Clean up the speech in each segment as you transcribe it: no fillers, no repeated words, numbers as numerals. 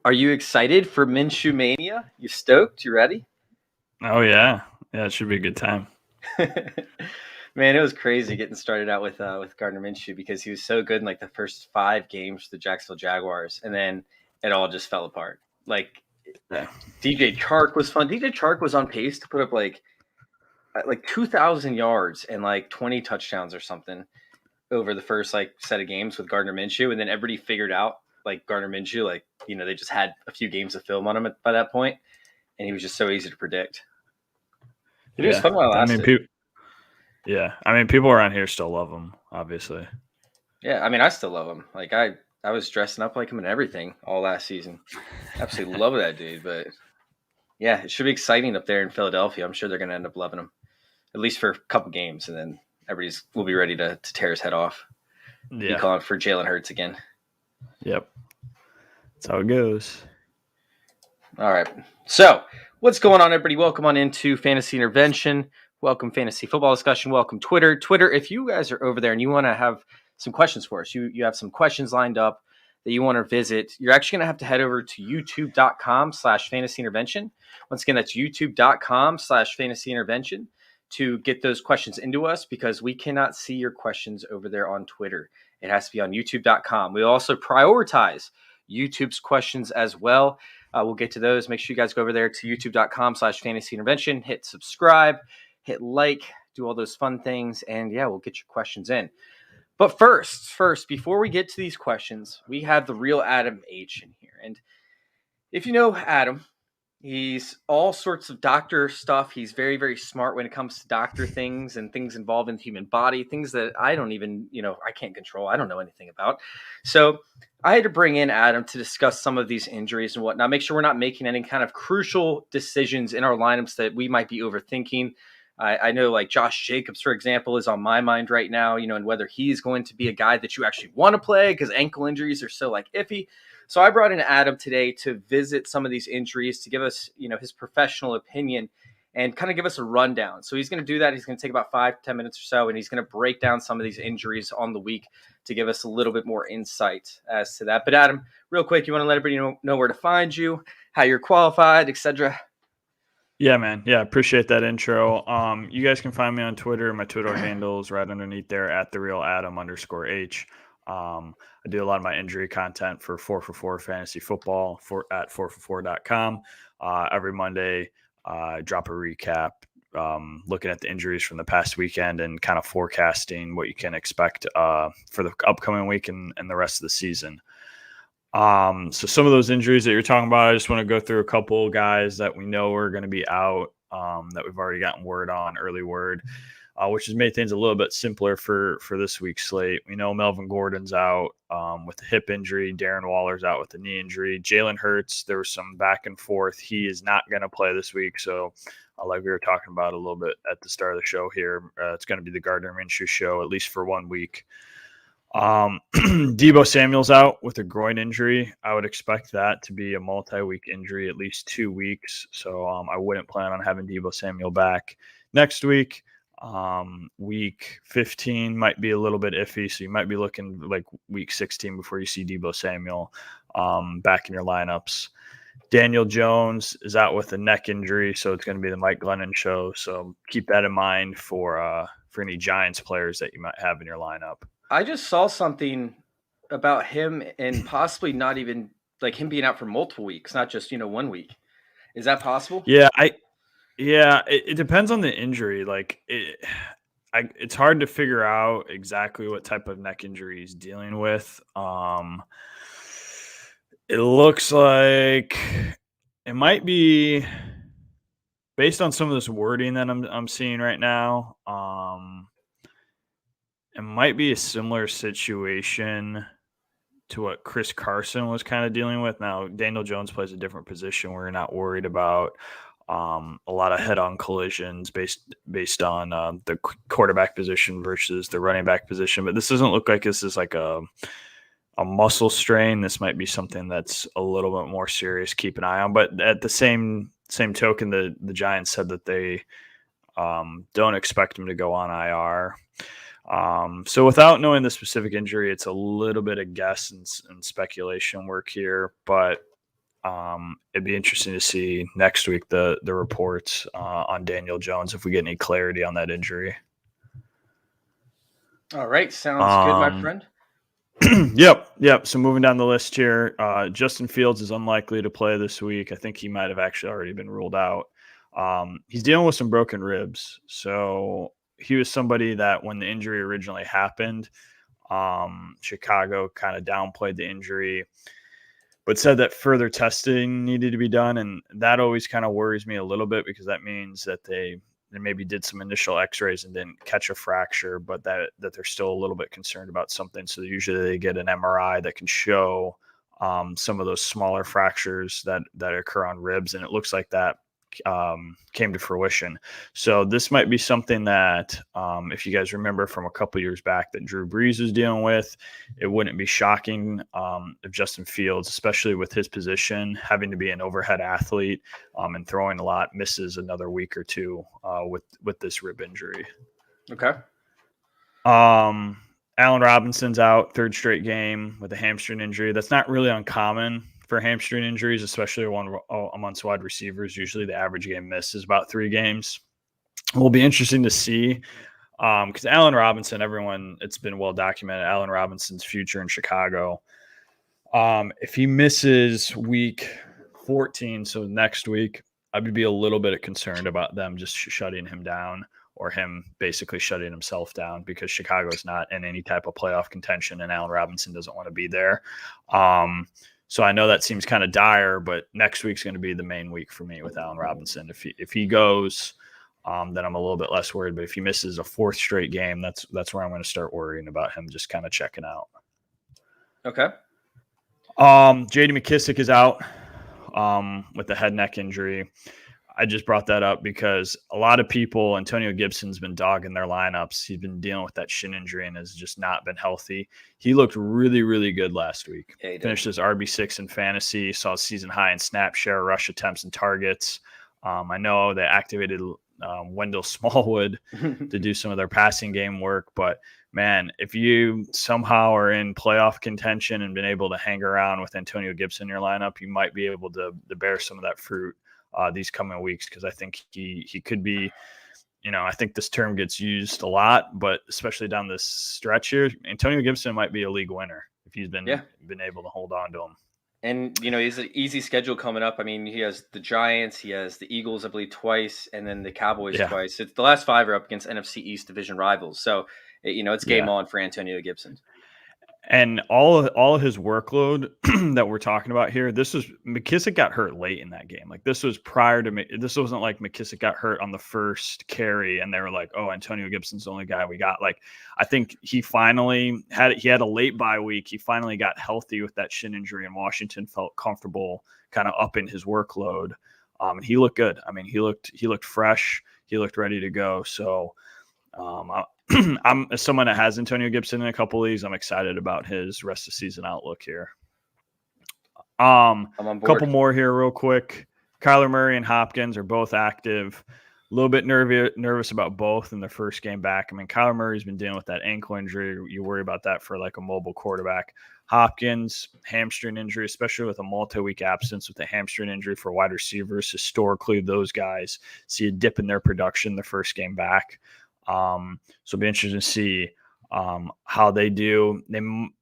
Are you excited for Minshew Mania? You stoked? You ready? Oh, yeah. Yeah, it should be a good time. Man, it was crazy getting started out with Gardner Minshew because he was so good in like the first 5 games for the Jacksonville Jaguars, and then it all just fell apart. Like Yeah. DJ Chark was fun. DJ Chark was on pace to put up like 2,000 yards and like 20 touchdowns or something over the first like set of games with Gardner Minshew, and then everybody figured out like Gardner Minshew, like they just had a few games of film on him by that point, and he was just so easy to predict. It was fun while it lasted. People around here still love him, obviously. Yeah, I mean, I still love him. Like I was dressing up like him and everything all last season. Absolutely love that dude. But yeah, it should be exciting up there in Philadelphia. I'm sure they're going to end up loving him, at least for a couple games, and then will be ready to tear his head off. Yeah, be calling for Jalen Hurts again. Yep, that's how it goes. All right. So what's going on, everybody? Welcome on into Fantasy Intervention. Welcome Fantasy Football Discussion. Welcome Twitter. If you guys are over there and you want to have some questions for us, you have some questions lined up that you want to visit, you're actually going to have to head over to youtube.com/fantasy intervention. Once again, that's youtube.com/fantasy intervention to get those questions into us, because we cannot see your questions over there on Twitter. It has to be on youtube.com. We also prioritize YouTube's questions as well. We'll get to those. Make sure you guys go over there to youtube.com/fantasy intervention, hit subscribe, hit like, do all those fun things, and yeah, we'll get your questions in. But first, before we get to these questions, we have the real Adam H in here. And if you know Adam, he's all sorts of doctor stuff. He's very, very smart when it comes to doctor things and things involving the human body, things that I don't even, I can't control. I don't know anything about. So I had to bring in Adam to discuss some of these injuries and whatnot, make sure we're not making any kind of crucial decisions in our lineups that we might be overthinking. I know like Josh Jacobs, for example, is on my mind right now, and whether he's going to be a guy that you actually want to play because ankle injuries are so like iffy. So I brought in Adam today to visit some of these injuries, to give us, his professional opinion and kind of give us a rundown. So he's going to do that. He's going to take about 5-10 minutes or so, and he's going to break down some of these injuries on the week to give us a little bit more insight as to that. But Adam, real quick, you want to let everybody know where to find you, how you're qualified, etc.? Yeah, man. Yeah, appreciate that intro. You guys can find me on Twitter. My Twitter handle is right underneath there at @therealadam_H. I do a lot of my injury content for 4for4 Fantasy Football at 4for4.com. Every Monday, I drop a recap, looking at the injuries from the past weekend and kind of forecasting what you can expect for the upcoming week and the rest of the season. So some of those injuries that you're talking about, I just want to go through a couple guys that we know are going to be out, that we've already gotten early word, which has made things a little bit simpler for this week's slate. We know Melvin Gordon's out with a hip injury. Darren Waller's out with a knee injury. Jalen Hurts, there was some back and forth. He is not going to play this week. So like we were talking about a little bit at the start of the show here, it's going to be the Gardner Minshew show, at least for 1 week. Debo Samuel's out with a groin injury. I would expect that to be a multi-week injury, at least 2 weeks. So I wouldn't plan on having Debo Samuel back next week. Week 15 might be a little bit iffy, so you might be looking like week 16 before you see Debo Samuel back in your lineups. Daniel Jones is out with a neck injury, so it's going to be the Mike Glennon show. So keep that in mind for any Giants players that you might have in your lineup. I just saw something about him and possibly not even like him being out for multiple weeks, not just 1 week. Is that possible? Yeah, it depends on the injury. Like it's hard to figure out exactly what type of neck injury he's dealing with. It looks like it might be based on some of this wording that I'm seeing right now. It might be a similar situation to what Chris Carson was kind of dealing with. Now, Daniel Jones plays a different position. We're not worried about a lot of head-on collisions based on the quarterback position versus the running back position. But this doesn't look like this is like a muscle strain. This might be something that's a little bit more serious. Keep an eye on. But at the same token, the Giants said that they don't expect him to go on IR. So without knowing the specific injury, it's a little bit of guess and speculation work here, but It'd be interesting to see next week the reports on Daniel Jones if we get any clarity on that injury. All right, sounds good, my friend. Yep. So moving down the list here, Justin Fields is unlikely to play this week. I think he might have actually already been ruled out. He's dealing with some broken ribs. So he was somebody that when the injury originally happened, Chicago kind of downplayed the injury, but said that further testing needed to be done. And that always kind of worries me a little bit because that means that they maybe did some initial x-rays and didn't catch a fracture, but that they're still a little bit concerned about something. So usually they get an MRI that can show some of those smaller fractures that occur on ribs. And it looks like that came to fruition. So this might be something that if you guys remember from a couple years back that Drew Brees was dealing with, it wouldn't be shocking if Justin Fields, especially with his position, having to be an overhead athlete and throwing a lot, misses another week or two with this rib injury. Okay. Allen Robinson's out, third straight game with a hamstring injury. That's not really uncommon for hamstring injuries, especially amongst wide receivers. Usually the average game miss is about 3 games. It will be interesting to see because Allen Robinson, it's been well documented, Allen Robinson's future in Chicago. If he misses week 14, so next week, I would be a little bit concerned about them just shutting him down or him basically shutting himself down because Chicago's not in any type of playoff contention and Allen Robinson doesn't want to be there. So I know that seems kind of dire, but next week's going to be the main week for me with Allen Robinson. If he goes, then I'm a little bit less worried. But if he misses a 4th straight game, that's where I'm going to start worrying about him just kind of checking out. Okay. J.D. McKissic is out with a head neck injury. I just brought that up because a lot of people, Antonio Gibson's been dogging their lineups. He's been dealing with that shin injury and has just not been healthy. He looked really, really good last week. Yeah, finished as RB6 in fantasy, saw season high in snap share, rush attempts, and targets. I know they activated Wendell Smallwood to do some of their passing game work, but man, if you somehow are in playoff contention and been able to hang around with Antonio Gibson in your lineup, you might be able to bear some of that fruit these coming weeks, because I think he could be, I think this term gets used a lot, but especially down this stretch here, Antonio Gibson might be a league winner if he's been able to hold on to him. And, he's an easy schedule coming up. I mean, he has the Giants, he has the Eagles, I believe, twice, and then the Cowboys twice. It's the last 5 are up against NFC East division rivals. So, it's game on for Antonio Gibson. And all of his workload that we're talking about here, McKissic got hurt late in that game. Like this was prior to this wasn't like McKissic got hurt on the first carry and they were like, oh, Antonio Gibson's the only guy we got. Like I think he finally had a late bye week. He finally got healthy with that shin injury and Washington felt comfortable kind of upping his workload. And he looked good. I mean, he looked fresh. He looked ready to go. So I'm as someone that has Antonio Gibson in a couple leagues, I'm excited about his rest of season outlook here. I'm on board. Couple more here real quick. Kyler Murray and Hopkins are both active. A little bit nervous about both in their first game back. I mean, Kyler Murray's been dealing with that ankle injury. You worry about that for like a mobile quarterback. Hopkins, hamstring injury, especially with a multi-week absence with a hamstring injury for wide receivers. Historically, those guys see a dip in their production the first game back. So it'll be interesting to see how they do. They, in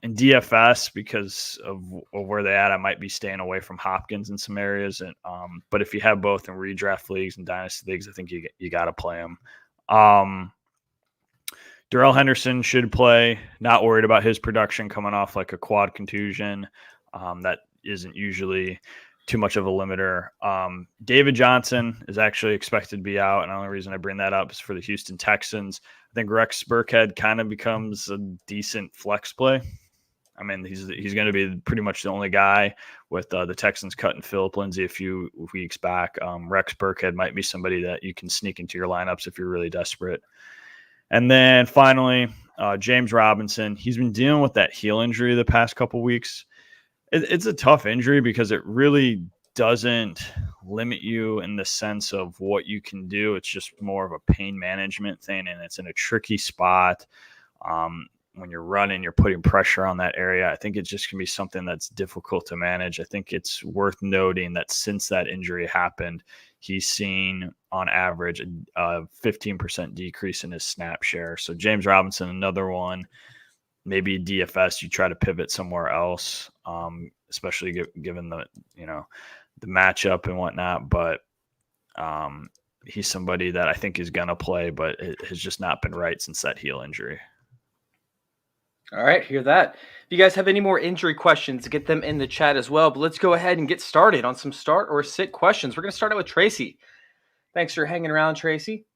DFS, because of where they at, I might be staying away from Hopkins in some areas. And but if you have both in redraft leagues and dynasty leagues, I think you got to play them. Darrell Henderson should play. Not worried about his production coming off like a quad contusion. That isn't usually too much of a limiter. David Johnson is actually expected to be out, and the only reason I bring that up is for the Houston Texans. I think Rex Burkhead kind of becomes a decent flex play. I mean, he's going to be pretty much the only guy with the Texans cutting Phillip Lindsay a few weeks back. Rex Burkhead might be somebody that you can sneak into your lineups if you're really desperate. And then finally, James Robinson. He's been dealing with that heel injury the past couple weeks. It's a tough injury because it really doesn't limit you in the sense of what you can do. It's just more of a pain management thing, and it's in a tricky spot. when you're running, you're putting pressure on that area. I think it's just going to be something that's difficult to manage. I think it's worth noting that since that injury happened, he's seen on average a 15% decrease in his snap share. So James Robinson, another one, maybe DFS, you try to pivot somewhere else, especially given the matchup and whatnot. But he's somebody that I think is going to play, but it has just not been right since that heel injury. All right, hear that. If you guys have any more injury questions, get them in the chat as well. But let's go ahead and get started on some start or sit questions. We're going to start out with Tracy. Thanks for hanging around, Tracy.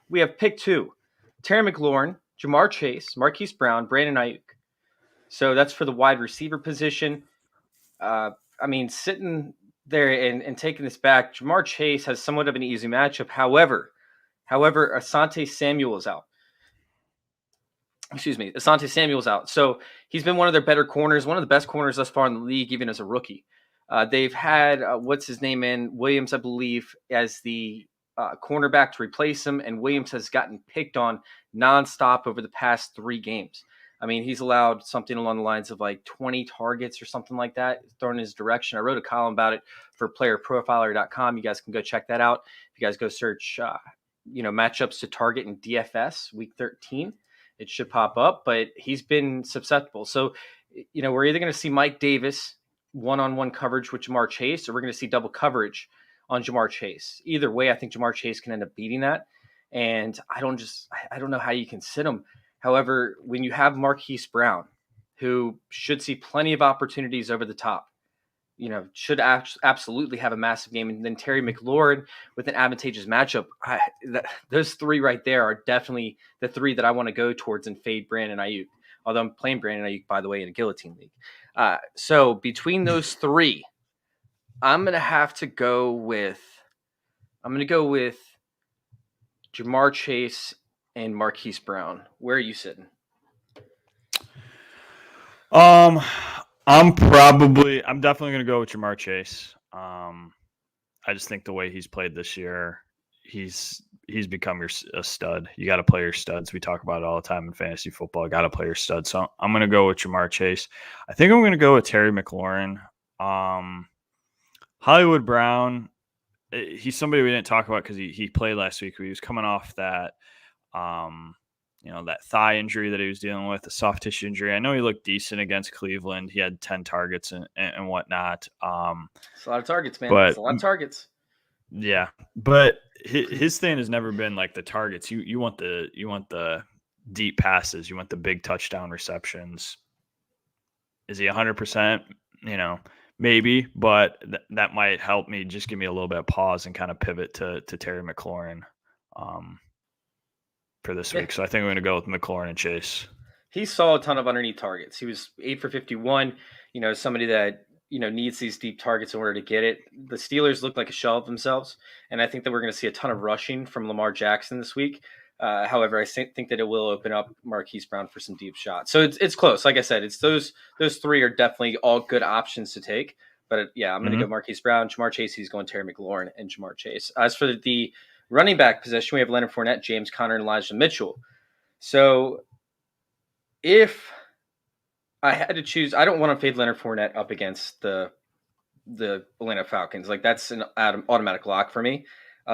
We have pick 2. Terry McLaurin, Jamar Chase, Marquise Brown, Brandon Ayuk. So that's for the wide receiver position. Sitting there and taking this back, Jamar Chase has somewhat of an easy matchup. However, Asante Samuel's out. Asante Samuel's out. So he's been one of their better corners, one of the best corners thus far in the league, even as a rookie. They've had, Williams, I believe, as the cornerback to replace him, and Williams has gotten picked on nonstop over the past 3 games. I mean, he's allowed something along the lines of like 20 targets or something like that thrown in his direction. I wrote a column about it for playerprofiler.com. You guys can go check that out. If you guys go search, matchups to target in DFS week 13, it should pop up, but he's been susceptible. So, we're either going to see Mike Davis one-on-one coverage with Jamar Chase, or we're going to see double coverage on Jamar Chase. Either way, I think Jamar Chase can end up beating that. And I don't know how you can sit him. However, when you have Marquise Brown, who should see plenty of opportunities over the top, should absolutely have a massive game. And then Terry McLaurin with an advantageous matchup. Those 3 right there are definitely the 3 that I want to go towards and fade Brandon Ayuk. Although I'm playing Brandon Ayuk, by the way, in a guillotine league. So between those 3, I'm going to go with Jamar Chase and Marquise Brown. Where are you sitting? I'm definitely going to go with Jamar Chase. I just think the way he's played this year, he's become a stud. You got to play your studs. We talk about it all the time in fantasy football. Got to play your studs. So I'm going to go with Jamar Chase. I think I'm going to go with Terry McLaurin. Hollywood Brown, he's somebody we didn't talk about because he played last week. He was coming off that that thigh injury that he was dealing with, the soft tissue injury. I know he looked decent against Cleveland. He had 10 targets and whatnot. It's a lot of targets, man. It's a lot of targets. Yeah, but his thing has never been like the targets. You want the deep passes. You want the big touchdown receptions. Is he 100%? Maybe, but that might help me just give me a little bit of pause and kind of pivot to Terry McLaurin for this week. So I think I'm going to go with McLaurin and Chase. He saw a ton of underneath targets. He was 8 for 51. Somebody that needs these deep targets in order to get it. The Steelers look like a shell of themselves, and I think that we're going to see a ton of rushing from Lamar Jackson this week. However, I think that it will open up Marquise Brown for some deep shots. So it's close. Like I said, it's those 3 are definitely all good options to take. But I'm going to go Marquise Brown, Jamar Chase. He's going Terry McLaurin and Jamar Chase. As for the running back position, we have Leonard Fournette, James Conner, and Elijah Mitchell. So if I had to choose, I don't want to fade Leonard Fournette up against the Atlanta Falcons. Like, that's an automatic lock for me.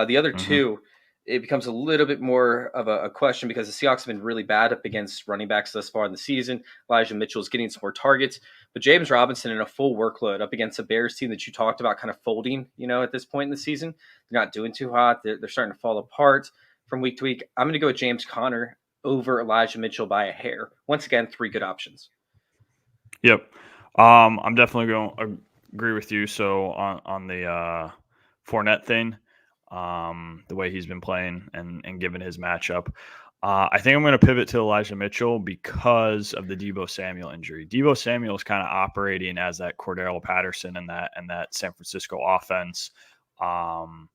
The other 2, it becomes a little bit more of a question because the Seahawks have been really bad up against running backs thus far in the season. Elijah Mitchell is getting some more targets, but James Robinson in a full workload up against a Bears team that you talked about kind of folding, at this point in the season. They're not doing too hot. They're starting to fall apart from week to week. I'm going to go with James Conner over Elijah Mitchell by a hair. Once again, 3 good options. Yep. I'm definitely going to agree with you. So on the Fournette thing, the way he's been playing and given his matchup, I think I'm going to pivot to Elijah Mitchell because of the Debo Samuel injury. Debo Samuel is kind of operating as that Cordero Patterson and that San Francisco offense, and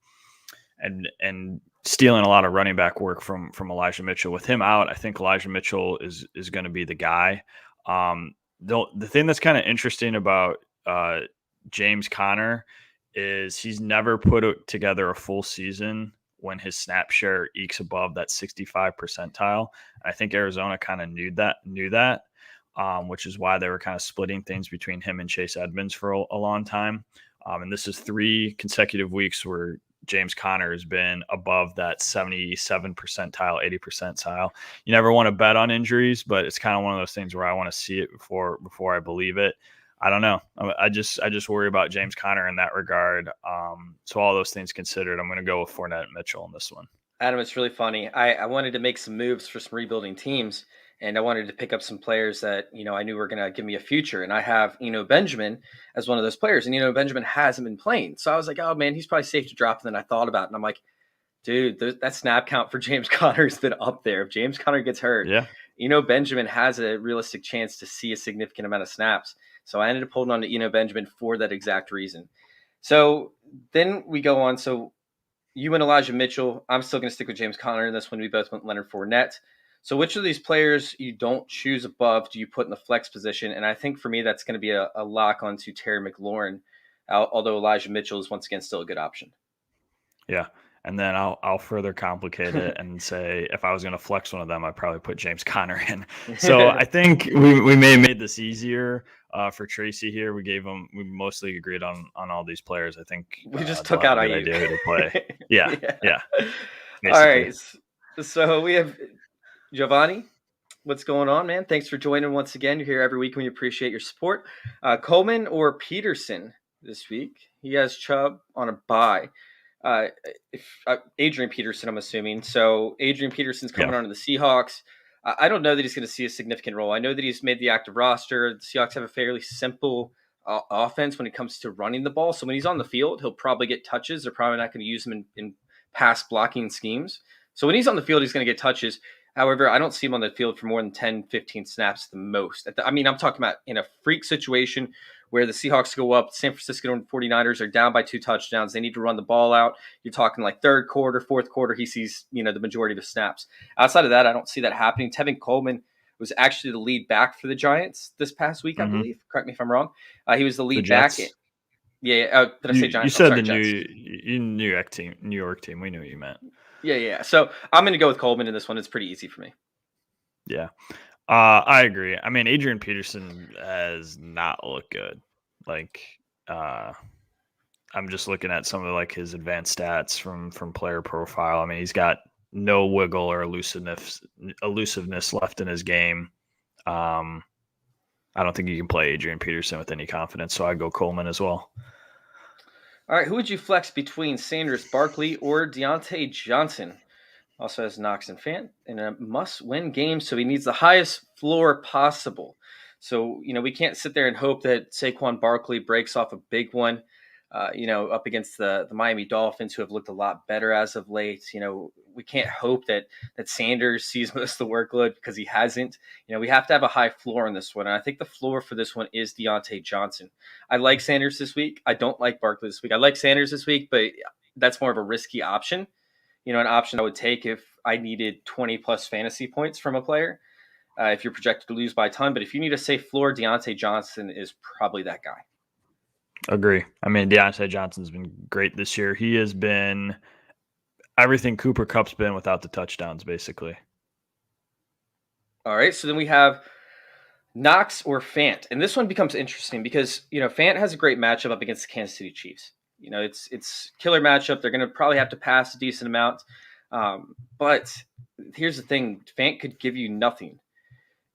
stealing a lot of running back work from Elijah Mitchell. With him out, I think Elijah Mitchell is going to be the guy. The thing that's kind of interesting about James Conner is he's never put together a full season when his snap share ekes above that 65 percentile. I think Arizona kind of knew that, which is why they were kind of splitting things between him and Chase Edmonds for a long time. And this is 3 consecutive weeks where James Conner has been above that 77 percentile, 80 percentile. You never want to bet on injuries, but it's kind of one of those things where I want to see it before I believe it. I don't know. I just worry about James Conner in that regard. So all those things considered, I'm going to go with Fournette and Mitchell in this one. Adam, it's really funny. I wanted to make some moves for some rebuilding teams, and I wanted to pick up some players that, I knew were going to give me a future. And I have, Benjamin as one of those players. And, Benjamin hasn't been playing. So I was like, oh, man, he's probably safe to drop. And then I thought about it, and I'm like, dude, that snap count for James Conner has been up there. If James Conner gets hurt, Benjamin has a realistic chance to see a significant amount of snaps. So I ended up holding on to Benjamin for that exact reason. So then we go on. So you and Elijah Mitchell. I'm still going to stick with James Conner in this one. We both went Leonard Fournette. So which of these players you don't choose above do you put in the flex position? And I think for me, that's going to be a lock onto Terry McLaurin, although Elijah Mitchell is once again still a good option. Yeah. And then I'll further complicate it and say if I was going to flex one of them, I'd probably put James Conner in. So I think we may have made this easier for Tracy here. We mostly agreed on all these players. I think we just took out Ayuk. Idea who to play. Yeah. All right. So we have Giovanni. What's going on, man? Thanks for joining once again. You're here every week, and we appreciate your support. Coleman or Peterson this week? He has Chubb on a bye. Adrian Peterson, I'm assuming. So Adrian Peterson's coming on to the Seahawks. I don't know that he's going to see a significant role. I know that he's made the active roster. The Seahawks have a fairly simple offense when it comes to running the ball. So when he's on the field, he'll probably get touches. They're probably not going to use him in pass blocking schemes. So when he's on the field, he's going to get touches. However, I don't see him on the field for more than 10, 15 snaps the most. I'm talking about in a freak situation where the Seahawks go up, San Francisco and 49ers are down by 2 touchdowns. They need to run the ball out. You're talking like third quarter, fourth quarter, he sees, the majority of the snaps. Outside of that, I don't see that happening. Tevin Coleman was actually the lead back for the Giants this past week, I believe. Correct me if I'm wrong. He was the lead back. Did I say Giants? You said the New York team. We knew what you meant. Yeah. So I'm going to go with Coleman in this one. It's pretty easy for me. Yeah. I agree. Adrian Peterson has not looked good. I'm just looking at some of his advanced stats from Player Profile. He's got no wiggle or elusiveness left in his game. I don't think you can play Adrian Peterson with any confidence, so I'd go Coleman as well. All right, who would you flex between Sanders, Barkley, or Deontay Johnson? Also has Knox and Phant in a must-win game, so he needs the highest floor possible. So, we can't sit there and hope that Saquon Barkley breaks off a big one, up against the Miami Dolphins, who have looked a lot better as of late. We can't hope that Sanders sees most of the workload because he hasn't. We have to have a high floor on this one. And I think the floor for this one is Deontay Johnson. I like Sanders this week. I don't like Barkley this week. I like Sanders this week, but that's more of a risky option. An option I would take if I needed 20-plus fantasy points from a player, if you're projected to lose by a ton. But if you need a safe floor, Deontay Johnson is probably that guy. Agree. Deontay Johnson's been great this year. He has been everything Cooper Kupp's been without the touchdowns, basically. All right, so then we have Knox or Phant. And this one becomes interesting because, Phant has a great matchup up against the Kansas City Chiefs. It's killer matchup. They're going to probably have to pass a decent amount. But here's the thing. Phant could give you nothing.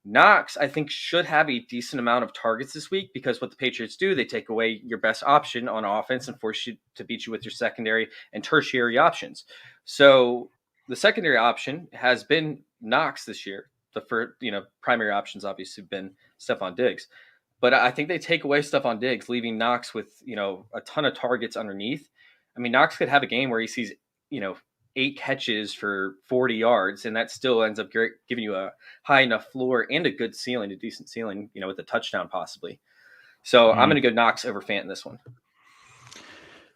Knox, I think, should have a decent amount of targets this week because what the Patriots do, they take away your best option on offense and force you to beat you with your secondary and tertiary options. So the secondary option has been Knox this year. The first, primary options obviously have been Stephon Diggs. But I think they take away Stephon Diggs, leaving Knox with, a ton of targets underneath. Knox could have a game where he sees, 8 catches for 40 yards, and that still ends up giving you a high enough floor and a good ceiling, a decent ceiling, with a touchdown possibly. So I'm going to go Knox over Phant in this one.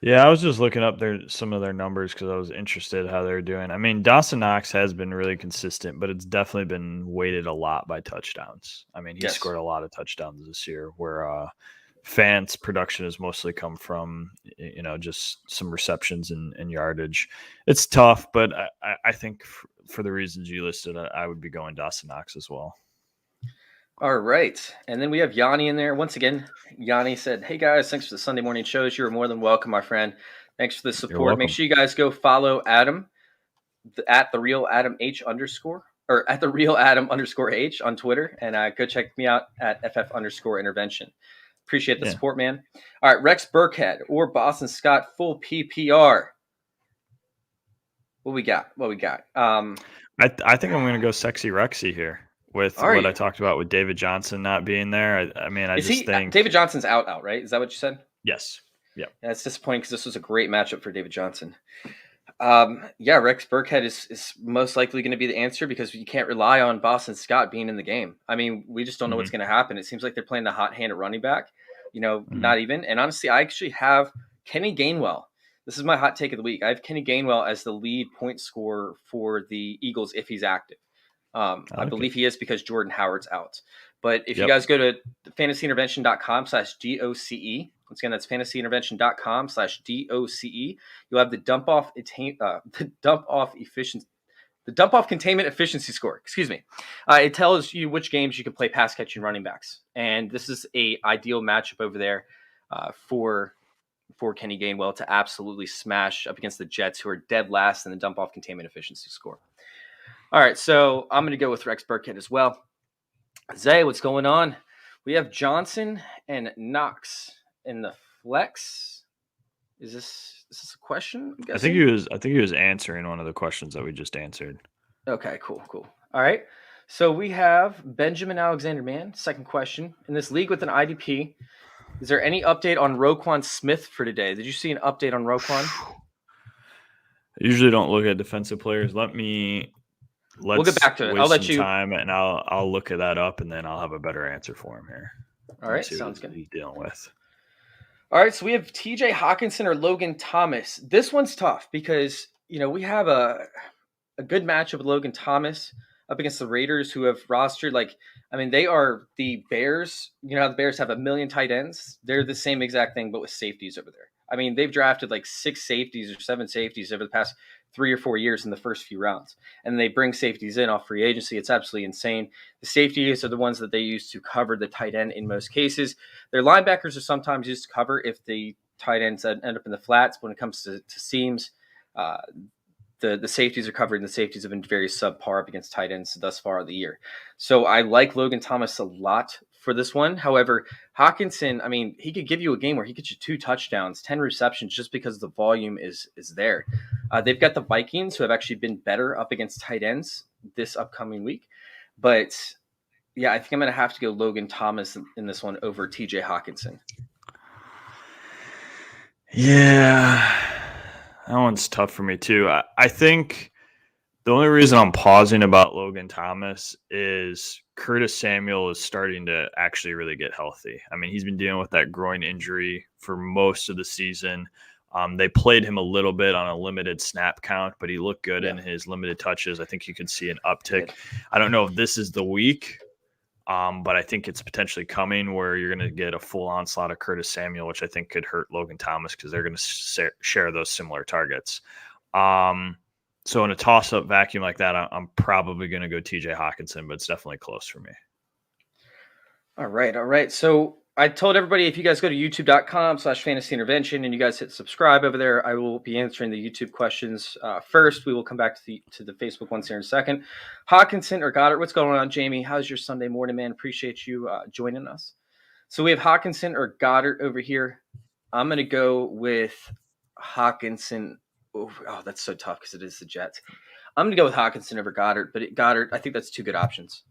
Yeah, I was just looking up some of their numbers because I was interested how they're doing. Dawson Knox has been really consistent, but it's definitely been weighted a lot by touchdowns. He scored a lot of touchdowns this year where Phant's production has mostly come from, just some receptions and yardage. It's tough, but I think for the reasons you listed, I would be going Dawson Knox as well. All right. And then we have Yanni in there. Once again, Yanni said, hey, guys, thanks for the Sunday morning shows. You're more than welcome, my friend. Thanks for the support. Make sure you guys go follow Adam at the real Adam H _ or at the real Adam _H on Twitter. And go check me out at FF _intervention. Appreciate the support, man. All right. Rex Burkhead or Boston Scott full PPR. What we got? I think I'm going to go sexy Rexy here. With what I talked about with David Johnson not being there. I think David Johnson's out, right? Is that what you said? Yes. Yeah. That's disappointing because this was a great matchup for David Johnson. Rex Burkhead is most likely going to be the answer because you can't rely on Boston Scott being in the game. I mean, we just don't know what's going to happen. It seems like they're playing the hot hand at running back, not even. And honestly, I actually have Kenny Gainwell. This is my hot take of the week. I have Kenny Gainwell as the lead point scorer for the Eagles if he's active. I believe he is because Jordan Howard's out. But if you guys go to fantasyintervention.com/DOCE, once again, that's fantasyintervention.com/DOCE, you'll have the dump off containment efficiency score. Excuse me. It tells you which games you can play pass catching running backs. And this is a ideal matchup over there for Kenny Gainwell to absolutely smash up against the Jets, who are dead last in the dump off containment efficiency score. All right, so I'm going to go with Rex Burkhead as well. Zay, what's going on? We have Johnson and Knox in the flex. Is this a question? I think he was answering one of the questions that we just answered. Okay, cool. All right, so we have Benjamin Alexander, man. Second question. In this league with an IDP, is there any update on Roquan Smith for today? Did you see an update on Roquan? I usually don't look at defensive players. We'll get back to it. I'll let you time, and I'll look at that up, and then I'll have a better answer for him here. All right, sounds good. He's dealing with. All right, so we have TJ Hawkinson or Logan Thomas. This one's tough because we have a good matchup with Logan Thomas up against the Raiders, who have rostered they are the Bears. You know how the Bears have a million tight ends? They're the same exact thing, but with safeties over there. I mean, they've drafted 6 safeties or 7 safeties over the past 3 or 4 years in the first few rounds. And they bring safeties in off free agency. It's absolutely insane. The safeties are the ones that they use to cover the tight end in most cases. Their linebackers are sometimes used to cover if the tight ends end up in the flats. When it comes to seams, the safeties are covered, and the safeties have been very subpar up against tight ends thus far of the year. So I like Logan Thomas a lot for this one. However, Hawkinson, he could give you a game where he gets you 2 touchdowns, 10 receptions, just because the volume is there. They've got the Vikings, who have actually been better up against tight ends this upcoming week. But yeah, I think I'm going to have to go Logan Thomas in this one over TJ Hawkinson. Yeah, that one's tough for me too. I think the only reason I'm pausing about Logan Thomas is Curtis Samuel is starting to actually really get healthy. He's been dealing with that groin injury for most of the season. They played him a little bit on a limited snap count, but he looked good in his limited touches. I think you could see an uptick. I don't know if this is the week, but I think it's potentially coming where you're going to get a full onslaught of Curtis Samuel, which I think could hurt Logan Thomas because they're going to share those similar targets. So in a toss-up vacuum like that, I'm probably going to go TJ Hawkinson, but it's definitely close for me. All right. So I told everybody, if you guys go to youtube.com/fantasyintervention and you guys hit subscribe over there, I will be answering the YouTube questions first. We will come back to the Facebook ones here in a second. Hawkinson or Goddard? What's going on, Jamie? How's your Sunday morning, man? Appreciate you joining us. So we have Hawkinson or Goddard over here. I'm going to go with Hawkinson. Oh, that's so tough because it is the Jets. I'm going to go with Hawkinson over Goddard, but Goddard, I think that's 2 good options.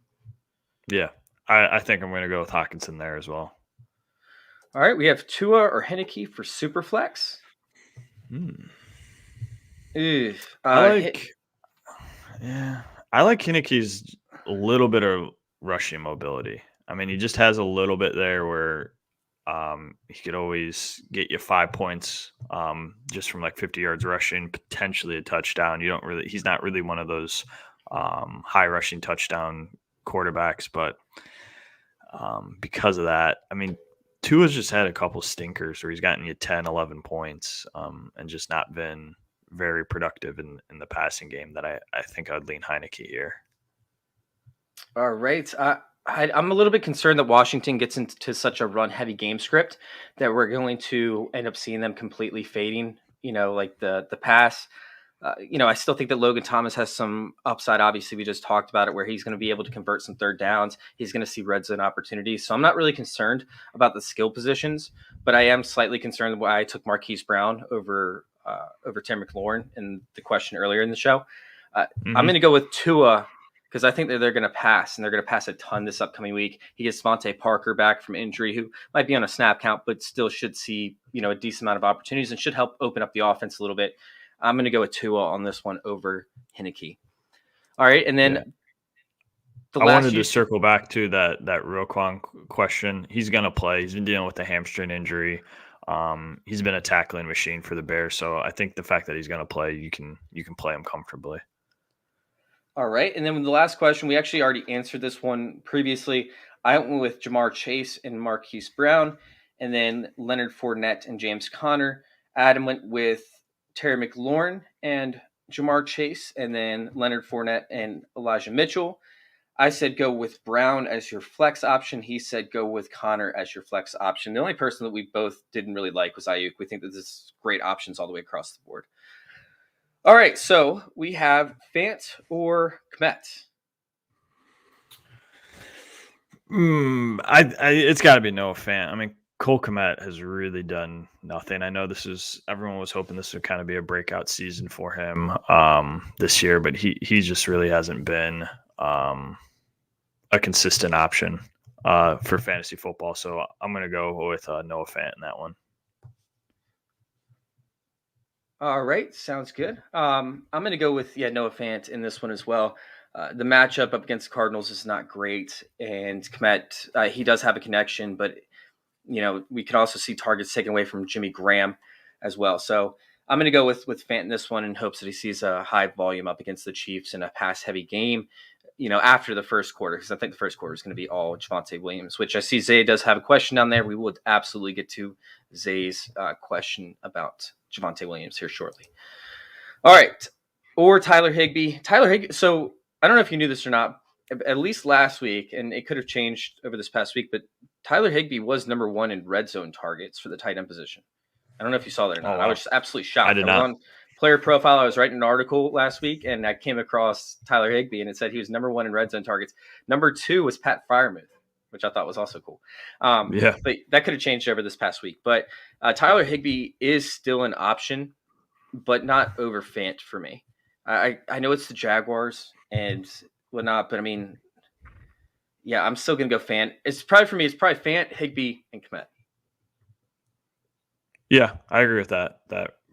Yeah, I think I'm going to go with Hawkinson there as well. All right, we have Tua or Heineke for Superflex. I like Heineke's a little bit of rushing mobility. He just has a little bit there where he could always get you 5 points just from 50 yards rushing, potentially a touchdown. He's not really one of those high rushing touchdown quarterbacks, but because of that, Tua's just had a couple stinkers where he's gotten you 10, 11 points and just not been very productive in the passing game that I think I'd lean Heineke here. All right. I'm a little bit concerned that Washington gets into such a run-heavy game script that we're going to end up seeing them completely fading, like the pass. I still think that Logan Thomas has some upside. Obviously, we just talked about it, where he's going to be able to convert some third downs. He's going to see red zone opportunities. So I'm not really concerned about the skill positions, but I am slightly concerned why I took Marquise Brown over Terry McLaurin in the question earlier in the show. I'm going to go with Tua because I think that they're going to pass, and they're going to pass a ton this upcoming week. He gets Devontae Parker back from injury, who might be on a snap count, but still should see a decent amount of opportunities and should help open up the offense a little bit. I'm going to go with Tua on this one over Heineke. All right, and then I wanted to circle back to that Roquan question. He's going to play. He's been dealing with a hamstring injury. He's been a tackling machine for the Bears, so I think the fact that he's going to play, you can play him comfortably. All right, and then the last question, we actually already answered this one previously. I went with Jamar Chase and Marquise Brown, and then Leonard Fournette and James Conner. Adam went with Terry McLaurin and Jamar Chase, and then Leonard Fournette and Elijah Mitchell. I said go with Brown as your flex option. He said go with Conner as your flex option. The only person that we both didn't really like was Ayuk. We think that this is great options all the way across the board. All right, so we have Phant or Kmet. It's got to be Noah Fant. I mean, Cole Kmet has really done nothing. I know everyone was hoping this would kind of be a breakout season for him this year, but he just really hasn't been a consistent option for fantasy football. So I'm going to go with Noah Fant in that one. All right, sounds good. I'm going to go with Noah Fant in this one as well. The matchup up against the Cardinals is not great, and Kmet, he does have a connection, but we could also see targets taken away from Jimmy Graham as well. So I'm going to go with Phant in this one in hopes that he sees a high volume up against the Chiefs in a pass-heavy game, after the first quarter, because I think the first quarter is going to be all Javonte Williams, which I see Zay does have a question down there. We will absolutely get to Zay's question about Javonte Williams here shortly. All right. Or Tyler Higbee. So I don't know if you knew this or not, at least last week, and it could have changed over this past week, but Tyler Higbee was number one in red zone targets for the tight end position. I don't know if you saw that or not. Oh, wow. I was absolutely shocked. I did not. Was on Player Profile. I was writing an article last week, and I came across Tyler Higbee, and it said he was number one in red zone targets. Number two was Pat Freiermuth, which I thought was also cool. But that could have changed over this past week. But Tyler Higbee is still an option, but not over Phant for me. I know it's the Jaguars and whatnot, but I mean, yeah, I'm still going to go Phant. It's probably Phant, Higbee, and Kmet. Yeah, I agree with that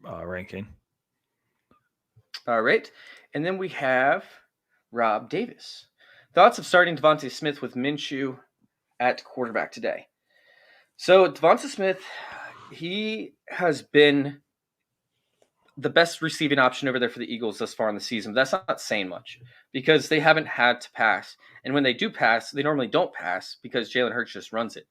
ranking. All right. And then we have Rob Davis. Thoughts of starting Devontae Smith with Minshew at quarterback today. So Devontae Smith, he has been the best receiving option over there for the Eagles thus far in the season. That's not saying much because they haven't had to pass. And when they do pass, they normally don't pass because Jalen Hurts just runs it.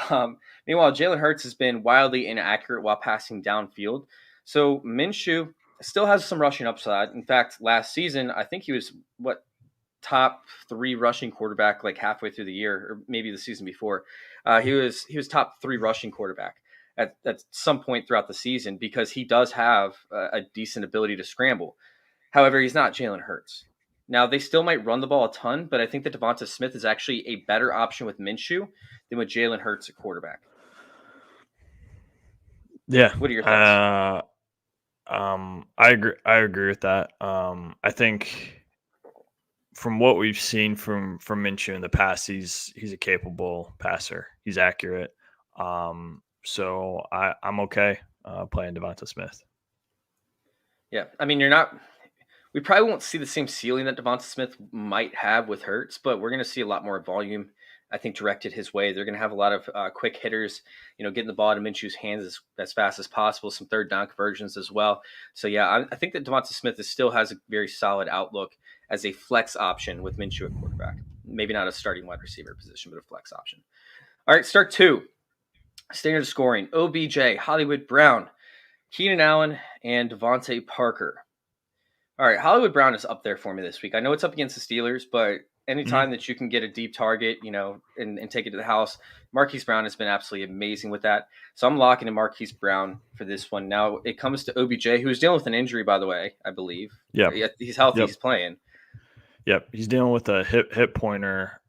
Meanwhile, Jalen Hurts has been wildly inaccurate while passing downfield. So Minshew still has some rushing upside. In fact, last season, I think he was top 3 rushing quarterback like halfway through the year, or maybe the season before. He was top 3 rushing quarterback at some point throughout the season because he does have a decent ability to scramble. However, he's not Jalen Hurts. Now, they still might run the ball a ton, but I think that Devonta Smith is actually a better option with Minshew than with Jalen Hurts at quarterback. Yeah. What are your thoughts? I agree with that. I think from what we've seen from Minshew in the past, he's a capable passer. He's accurate. So I'm okay playing Devonta Smith. Yeah, I mean, we probably won't see the same ceiling that Devonta Smith might have with Hurts, but we're going to see a lot more volume, I think, directed his way. They're going to have a lot of quick hitters, getting the ball to Minshew's hands as fast as possible, some third down conversions as well. So, yeah, I think that Devonta Smith still has a very solid outlook as a flex option with Minshew at quarterback. Maybe not a starting wide receiver position, but a flex option. All right, start 2. Standard scoring, OBJ, Hollywood Brown, Keenan Allen, and Devontae Parker. All right, Hollywood Brown is up there for me this week. I know it's up against the Steelers, but anytime that you can get a deep target, and take it to the house, Marquise Brown has been absolutely amazing with that. So I'm locking in Marquise Brown for this one. Now it comes to OBJ, who's dealing with an injury, by the way, I believe. Yeah. He's healthy. Yep. He's playing. Yep. He's dealing with a hip pointer,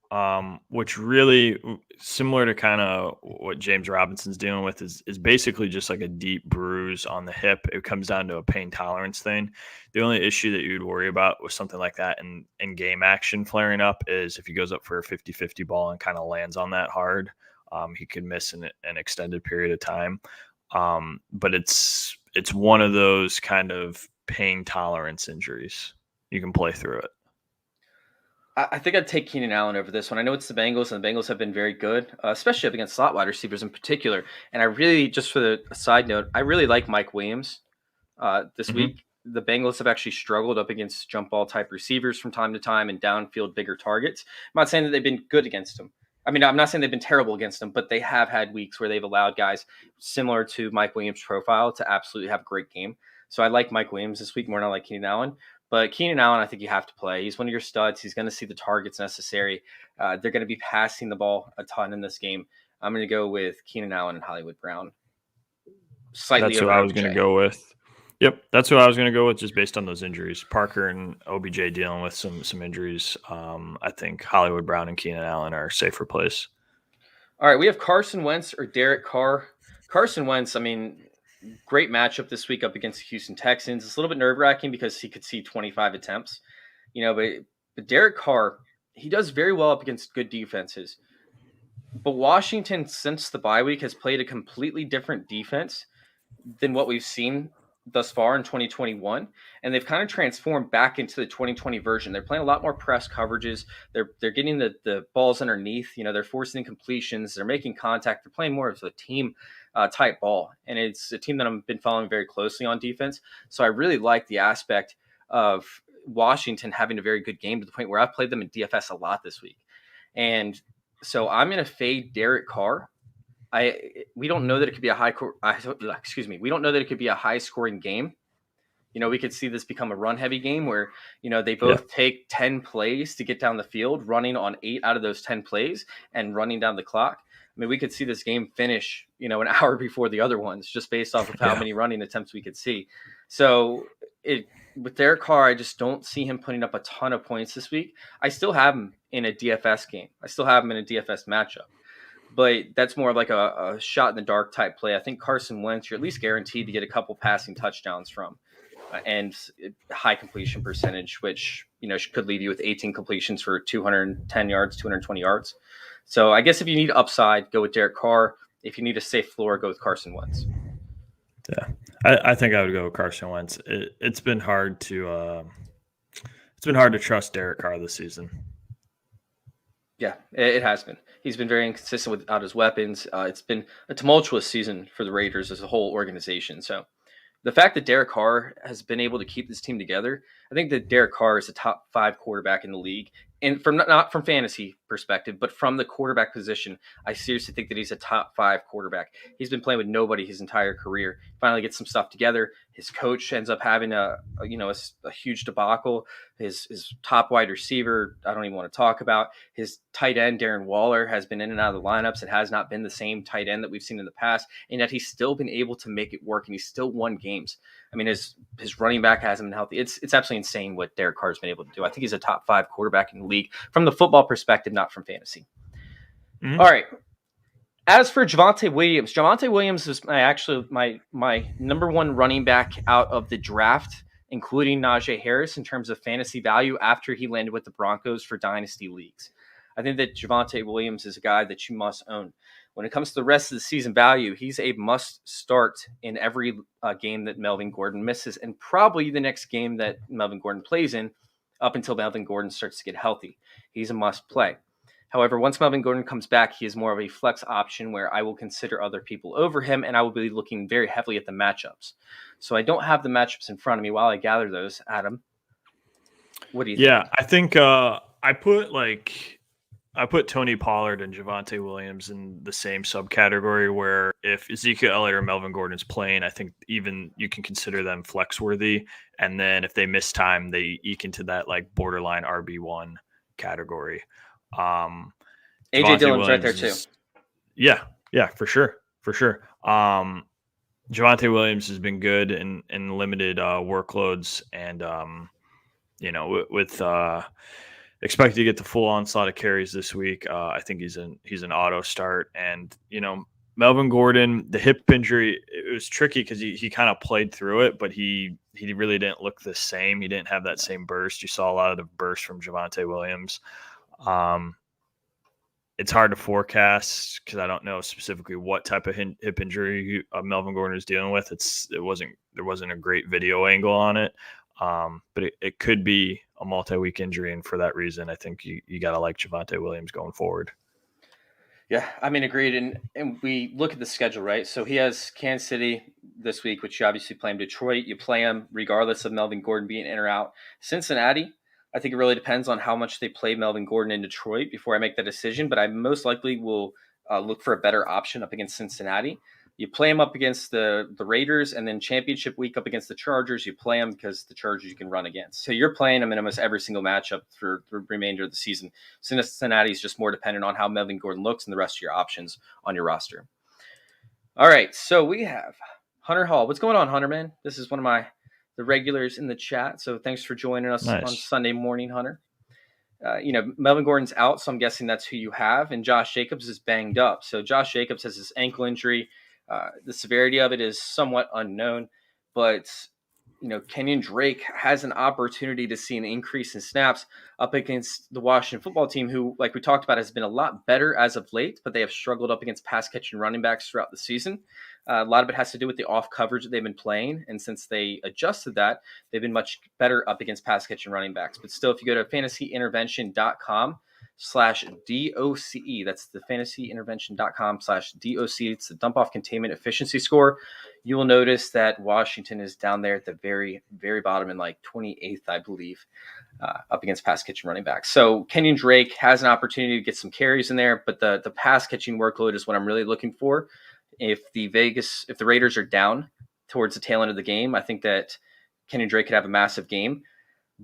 which really similar to kind of what James Robinson's dealing with is basically just like a deep bruise on the hip. It comes down to a pain tolerance thing. The only issue that you'd worry about with something like that in game action flaring up is if he goes up for a 50-50 ball and kind of lands on that hard, he could miss an extended period of time. But it's one of those kind of pain tolerance injuries. You can play through it. I think I'd take Keenan Allen over this one. I know it's the Bengals, and the Bengals have been very good, especially up against slot wide receivers in particular. And I really, just for the side note, I really like Mike Williams this week. The Bengals have actually struggled up against jump ball type receivers from time to time and downfield bigger targets. I'm not saying that they've been good against them. I mean, I'm not saying they've been terrible against them, but they have had weeks where they've allowed guys similar to Mike Williams' profile to absolutely have a great game. So I like Mike Williams this week more than I like Keenan Allen. But Keenan Allen, I think you have to play. He's one of your studs. He's going to see the targets necessary. They're going to be passing the ball a ton in this game. I'm going to go with Keenan Allen and Hollywood Brown. That's who I was going to go with. Yep, that's who I was going to go with just based on those injuries. Parker and OBJ dealing with some injuries. I think Hollywood Brown and Keenan Allen are safer plays. All right, we have Carson Wentz or Derek Carr. Carson Wentz, I mean, great matchup this week up against the Houston Texans. It's a little bit nerve-wracking because he could see 25 attempts, but Derek Carr, he does very well up against good defenses. But Washington, since the bye week, has played a completely different defense than what we've seen thus far in 2021, and they've kind of transformed back into the 2020 version. They're playing a lot more press coverages. They're getting the balls underneath. They're forcing completions. They're making contact. They're playing more of a team type ball, and it's a team that I've been following very closely on defense. So I really like the aspect of Washington having a very good game to the point where I've played them in DFS a lot this week, and so I'm going to fade Derek Carr. We don't know that it could be we don't know that it could be a high scoring game. We could see this become a run heavy game where, they both take 10 plays to get down the field, running on 8 out of those 10 plays and running down the clock. I mean, we could see this game finish, an hour before the other ones, just based off of how many running attempts we could see. So with Derek Carr, I just don't see him putting up a ton of points this week. I still have him in a DFS game. I still have him in a DFS matchup. But that's more of like a shot in the dark type play. I think Carson Wentz, you're at least guaranteed to get a couple passing touchdowns from, and high completion percentage, which could leave you with 18 completions for 210 yards, 220 yards. So I guess if you need upside, go with Derek Carr. If you need a safe floor, go with Carson Wentz. Yeah, I think I would go with Carson Wentz. It's been hard to trust Derek Carr this season. Yeah, it has been. He's been very inconsistent without his weapons. It's been a tumultuous season for the Raiders as a whole organization. So the fact that Derek Carr has been able to keep this team together, I think that Derek Carr is a top 5 quarterback in the league. And not from fantasy perspective, but from the quarterback position, I seriously think that he's a top 5 quarterback. He's been playing with nobody his entire career. Finally gets some stuff together. His coach ends up having a huge debacle. His top wide receiver, I don't even want to talk about. His tight end, Darren Waller, has been in and out of the lineups. It has not been the same tight end that we've seen in the past, and yet he's still been able to make it work, and he's still won games. I mean, his running back hasn't been healthy. It's absolutely insane what Derek Carr's been able to do. I think he's a top 5 quarterback in the league from the football perspective, not from fantasy. Mm-hmm. All right. As for Javonte Williams is my number 1 running back out of the draft, including Najee Harris in terms of fantasy value after he landed with the Broncos for dynasty leagues. I think that Javonte Williams is a guy that you must own. When it comes to the rest of the season value, he's a must start in every game that Melvin Gordon misses, and probably the next game that Melvin Gordon plays in up until Melvin Gordon starts to get healthy. He's a must play. However, once Melvin Gordon comes back, he is more of a flex option where I will consider other people over him, and I will be looking very heavily at the matchups. So I don't have the matchups in front of me while I gather those. Adam, what do you think? Yeah, I think I put I put Tony Pollard and Javonte Williams in the same subcategory where if Ezekiel Elliott or Melvin Gordon's playing, I think even you can consider them flex worthy. And then if they miss time, they eke into that like borderline RB1 category. AJ Javonte Dillon's right there Williams too. yeah, for sure. For sure. Javonte Williams has been good in limited workloads and, with expected to get the full onslaught of carries this week. I think he's an auto start. And, Melvin Gordon, the hip injury, it was tricky because he kind of played through it, but he really didn't look the same. He didn't have that same burst. You saw a lot of the burst from Javonte Williams. It's hard to forecast because I don't know specifically what type of hip injury Melvin Gordon is dealing with. There wasn't a great video angle on it, but it could be a multi-week injury, and for that reason, I think you got to like Javonte Williams going forward. Yeah, I mean, agreed. And we look at the schedule, right? So he has Kansas City this week, which you obviously play him. Detroit, you play him regardless of Melvin Gordon being in or out. Cincinnati, I think it really depends on how much they play Melvin Gordon in Detroit before I make that decision. But I most likely will look for a better option up against Cincinnati. You play him up against the Raiders, and then championship week up against the Chargers. You play him because the Chargers you can run against. So you're playing him in almost every single matchup for the remainder of the season. Cincinnati is just more dependent on how Melvin Gordon looks and the rest of your options on your roster. All right, so we have Hunter Hall. What's going on, Hunter, man? This is one of the regulars in the chat, so thanks for joining us on Sunday morning, Hunter. Melvin Gordon's out, so I'm guessing that's who you have, and Josh Jacobs is banged up. So Josh Jacobs has this ankle injury. The severity of it is somewhat unknown, but Kenyon Drake has an opportunity to see an increase in snaps up against the Washington football team, who, like we talked about, has been a lot better as of late, but they have struggled up against pass catching running backs throughout the season. A lot of it has to do with the off coverage that they've been playing, and since they adjusted that, they've been much better up against pass catching running backs. But still, if you go to fantasyintervention.com/DOCE, that's the fantasyintervention.com/DOCE, it's the dump off containment efficiency score. You will notice that Washington is down there at the very, very bottom in like 28th, I believe, up against pass catching running backs. So Kenyon Drake has an opportunity to get some carries in there, but the pass catching workload is what I'm really looking for. If the Raiders are down towards the tail end of the game, I think that Kenyon Drake could have a massive game,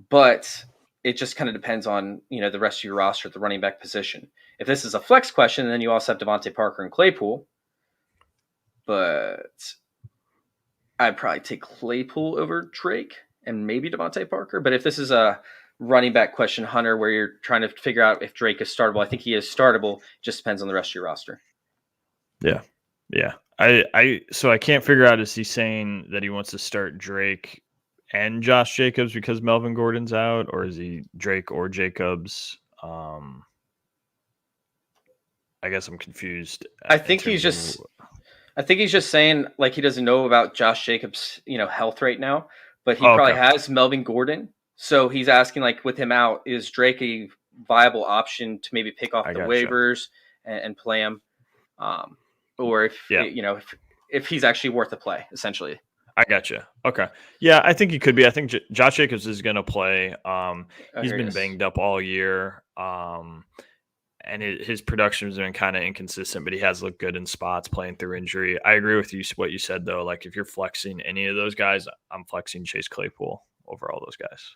but it just kind of depends on, the rest of your roster at the running back position. If this is a flex question, then you also have Devante Parker and Claypool, but I'd probably take Claypool over Drake and maybe Devante Parker. But if this is a running back question, Hunter, where you're trying to figure out if Drake is startable, I think he is startable. It just depends on the rest of your roster. Yeah. So I can't figure out, is he saying that he wants to start Drake and Josh Jacobs because Melvin Gordon's out, or is he Drake or Jacobs? I guess I'm confused. I think he's just saying like he doesn't know about Josh Jacobs, health right now, but he probably has Melvin Gordon. So he's asking, like, with him out, is Drake a viable option to maybe pick off the waivers and play him? Or if he's actually worth a play, essentially. I gotcha. Okay. Yeah, I think he could be. I think Josh Jacobs is going to play. He's been banged up all year. And his production has been kind of inconsistent, but he has looked good in spots playing through injury. I agree with you, what you said, though. Like, if you're flexing any of those guys, I'm flexing Chase Claypool over all those guys.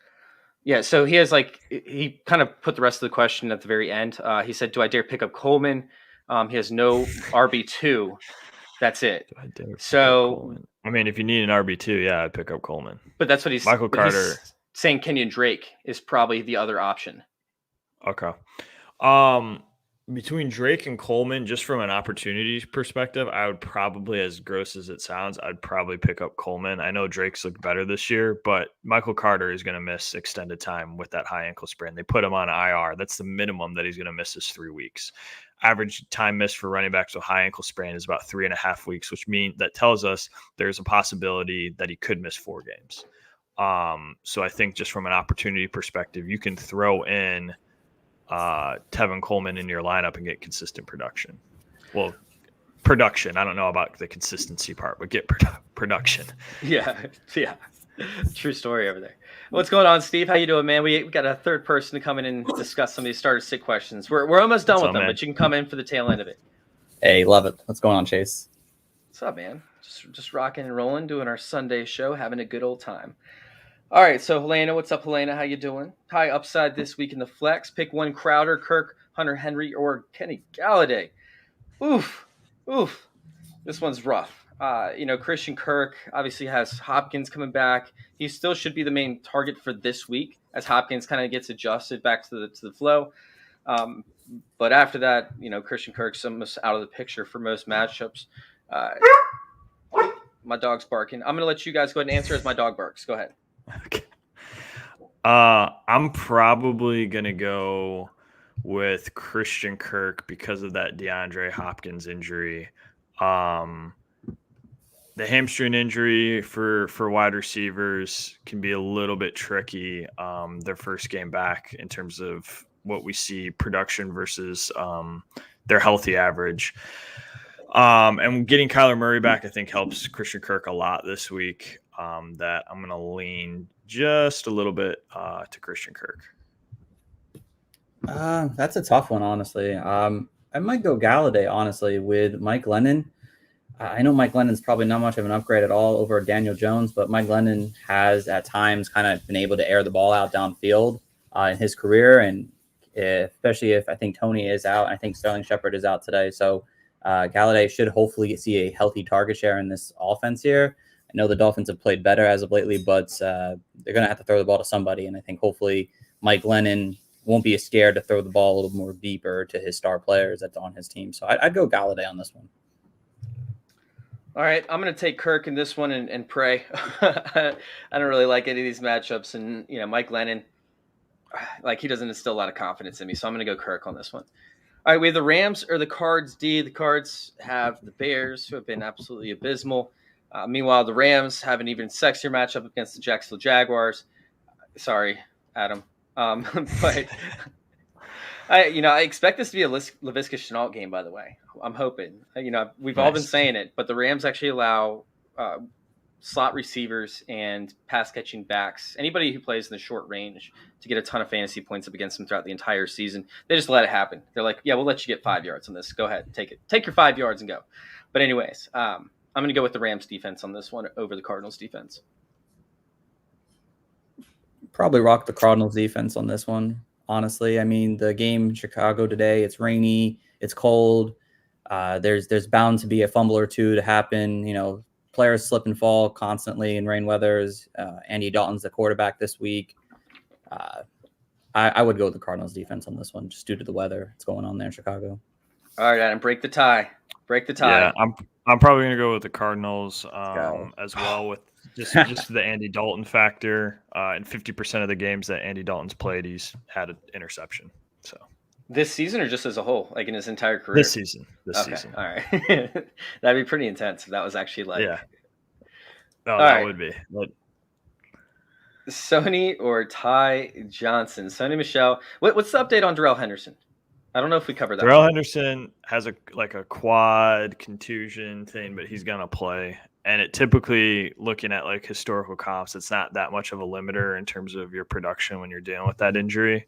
Yeah, so he has, he kind of put the rest of the question at the very end. He said, do I dare pick up Coleman? He has no RB2. That's it. So, I mean, if you need an RB2, yeah, I'd pick up Coleman. But that's what he's Michael Carter saying. Kenyon Drake is probably the other option. Okay. Between Drake and Coleman, just from an opportunity perspective, I would probably, as gross as it sounds, I'd probably pick up Coleman. I know Drake's looked better this year, but Michael Carter is going to miss extended time with that high ankle sprain. They put him on IR. That's the minimum that he's going to miss is 3 weeks. Average time missed for running backs with high ankle sprain is about 3.5 weeks, which tells us there's a possibility that he could miss 4 games. So I think just from an opportunity perspective, you can throw in Tevin Coleman in your lineup and get consistent production. Well, production. I don't know about the consistency part, but get production. Yeah. True story over there. What's going on, Steve? How you doing, man? We got a third person to come in and discuss some of these starter sit questions. We're almost done What's with up, them, man? but you can come in for the tail end of it. Hey, love it. What's going on, Chase? What's up, man? Just rocking and rolling, doing our Sunday show, having a good old time. All right, so Helena, what's up, Helena? How you doing? High upside this week in the flex. Pick one: Crowder, Kirk, Hunter Henry, or Kenny Galladay. Oof. This one's rough. Christian Kirk obviously has Hopkins coming back. He still should be the main target for this week as Hopkins kind of gets adjusted back to the flow. But after that, Christian Kirk's almost out of the picture for most matchups. My dog's barking. I'm going to let you guys go ahead and answer as my dog barks. Go ahead. Okay. I'm probably going to go with Christian Kirk because of that DeAndre Hopkins injury. The hamstring injury for wide receivers can be a little bit tricky their first game back in terms of what we see production versus their healthy average. And getting Kyler Murray back, I think, helps Christian Kirk a lot this week. That I'm going to lean just a little bit to Christian Kirk. That's a tough one, honestly. I might go Galladay, honestly, with Mike Glennon. I know Mike Glennon's probably not much of an upgrade at all over Daniel Jones, but Mike Glennon has at times kind of been able to air the ball out downfield in his career, and especially if I think Tony is out. I think Sterling Shepard is out today. So Galladay should hopefully see a healthy target share in this offense here. I know the Dolphins have played better as of lately, but they're going to have to throw the ball to somebody, and I think hopefully Mike Glennon won't be scared to throw the ball a little more deeper to his star players that's on his team. So I'd go Galladay on this one. All right, I'm going to take Kirk in this one and pray. I don't really like any of these matchups. And, Mike Glennon, he doesn't instill a lot of confidence in me. So I'm going to go Kirk on this one. All right, we have the Rams or the Cards, D. The Cards have the Bears, who have been absolutely abysmal. Meanwhile, the Rams have an even sexier matchup against the Jacksonville Jaguars. Sorry, Adam. But I expect this to be a Laviska Shenault game, by the way. I'm hoping. We've all been saying it, but the Rams actually allow slot receivers and pass-catching backs, anybody who plays in the short range, to get a ton of fantasy points up against them throughout the entire season. They just let it happen. They're like, yeah, we'll let you get 5 yards on this. Go ahead, take it. Take your 5 yards and go. But anyways, I'm going to go with the Rams defense on this one over the Cardinals defense. Probably rock the Cardinals defense on this one. Honestly, I mean, the game in Chicago today, it's rainy, it's cold. There's bound to be a fumble or two to happen. Players slip and fall constantly in rain weathers. Andy Dalton's the quarterback this week. I would go with the Cardinals defense on this one, just due to the weather that's going on there in Chicago. All right, Adam, break the tie. Yeah, I'm probably going to go with the Cardinals as well, with just the Andy Dalton factor. In 50% of the games that Andy Dalton's played, he's had an interception. So this season, or just as a whole, like in his entire career? This season. All right. That'd be pretty intense if that was actually Yeah. No, All that right. would be. But Sony or Ty Johnson? Sony Michelle. What's the update on Darrell Henderson? I don't know if we covered that. Darrell Henderson has a quad contusion thing, but he's going to play. And it typically, looking at historical comps, it's not that much of a limiter in terms of your production when you're dealing with that injury.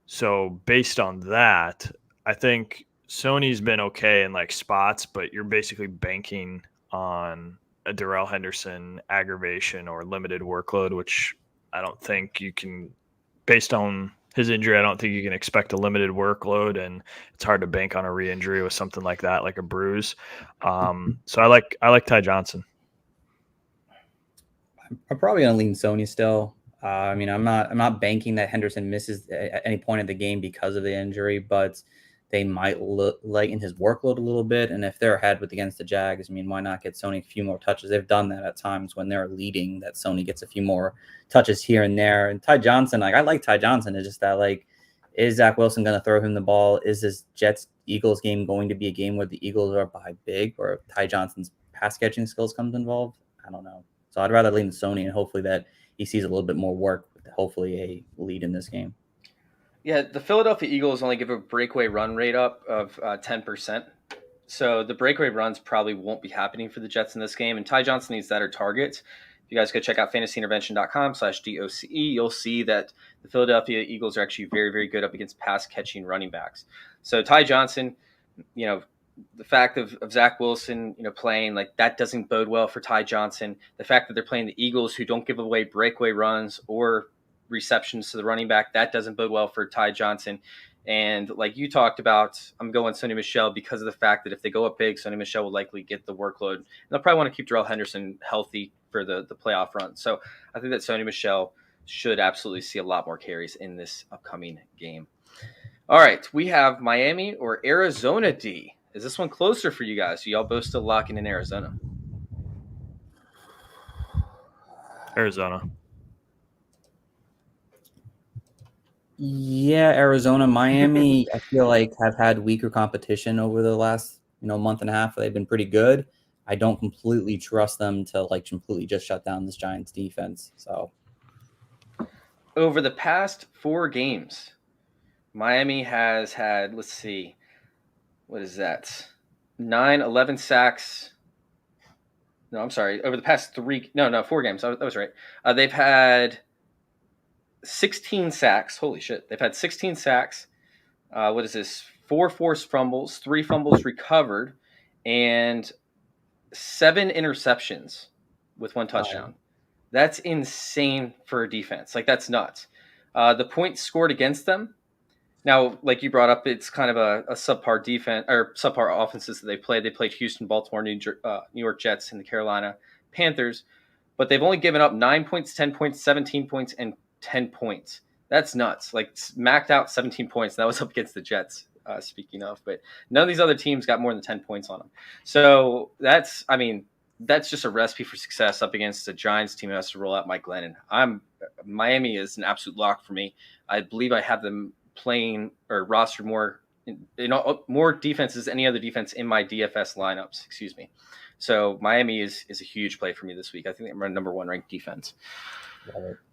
So based on that, I think Sony's been okay in spots, but you're basically banking on a Darrell Henderson aggravation or limited workload, which I don't think you can, based on his injury, I don't think you can expect a limited workload, and it's hard to bank on a re-injury with something like that, like a bruise. So I like Ty Johnson. I'm probably going to lean Sony still. I'm not banking that Henderson misses at any point in the game because of the injury, but they might lighten his workload a little bit. And if they're ahead against the Jags, why not get Sony a few more touches? They've done that at times when they're leading, that Sony gets a few more touches here and there. And Ty Johnson, I like Ty Johnson. It's just that, is Zach Wilson going to throw him the ball? Is this Jets-Eagles game going to be a game where the Eagles are by big, or Ty Johnson's pass-catching skills comes involved? I don't know. So I'd rather lean Sony, and hopefully that he sees a little bit more work, hopefully a lead in this game. Yeah, the Philadelphia Eagles only give a breakaway run rate up of 10%. So the breakaway runs probably won't be happening for the Jets in this game. And Ty Johnson needs better targets. If you guys go check out fantasyintervention.com/DOCE, you'll see that the Philadelphia Eagles are actually very, very good up against pass-catching running backs. So Ty Johnson, the fact of Zach Wilson, playing, like, that doesn't bode well for Ty Johnson. The fact that they're playing the Eagles, who don't give away breakaway runs or receptions to the running back, that doesn't bode well for Ty Johnson. And like you talked about, I'm going Sony Michel because of the fact that if they go up big, Sony Michel will likely get the workload. And they'll probably want to keep Darrell Henderson healthy for the playoff run. So I think that Sony Michel should absolutely see a lot more carries in this upcoming game. All right, we have Miami or Arizona D. Is this one closer for you guys? Y'all both still locking in Arizona? Arizona. Yeah, Arizona. Miami, I feel like have had weaker competition over the last month and a half. They've been pretty good. I don't completely trust them to completely just shut down this Giants defense. So over the past 4 games, Miami has had, let's see, what is that? 11 sacks. No, I'm sorry. Over the past 4 games. That was right. They've had 16 sacks. Holy shit. They've had 16 sacks. What is this? 4 forced fumbles, 3 fumbles recovered, and 7 interceptions with 1 touchdown. Wow. That's insane for a defense. Like, that's nuts. The points scored against them. Now, like you brought up, it's kind of a subpar defense or subpar offenses that they played. They played Houston, Baltimore, New York Jets, and the Carolina Panthers, but they've only given up 9 points, 10 points, 17 points, and 10 points. That's nuts. Like, smacked out 17 points. That was up against the Jets, speaking of. But none of these other teams got more than 10 points on them. So that's just a recipe for success up against a Giants team that has to roll out Mike Glennon. Miami is an absolute lock for me. I believe I have them playing or rostered more defenses than any other defense in my DFS lineups. Excuse me. So Miami is a huge play for me this week. I think they're my number 1 ranked defense.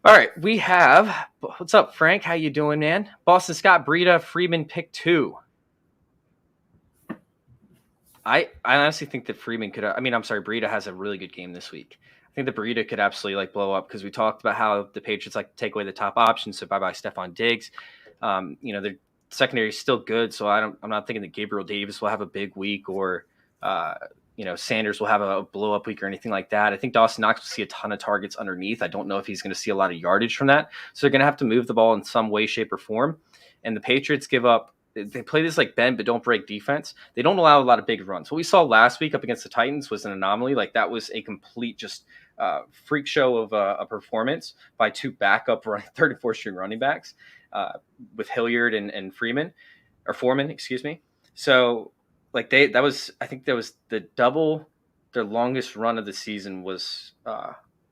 All right, we have, what's up, Frank? How you doing, man? Boston Scott, Breida, Freeman, pick 2. I honestly think that Freeman Breida has a really good game this week. I think the Breida could absolutely blow up because we talked about how the Patriots like to take away the top options. So bye-bye Stephon Diggs. Their secondary is still good, so I'm not thinking that Gabriel Davis will have a big week or Sanders will have a blow up week or anything like that. I think Dawson Knox will see a ton of targets underneath. I don't know if he's going to see a lot of yardage from that. So they're going to have to move the ball in some way, shape, or form. And the Patriots they play this like bend but don't break defense. They don't allow a lot of big runs. What we saw last week up against the Titans was an anomaly. Like, that was a complete just freak show of a performance by 2 backup 3rd and 4th string running backs with Hilliard and Foreman, excuse me. So I think that was the double. Their longest run of the season was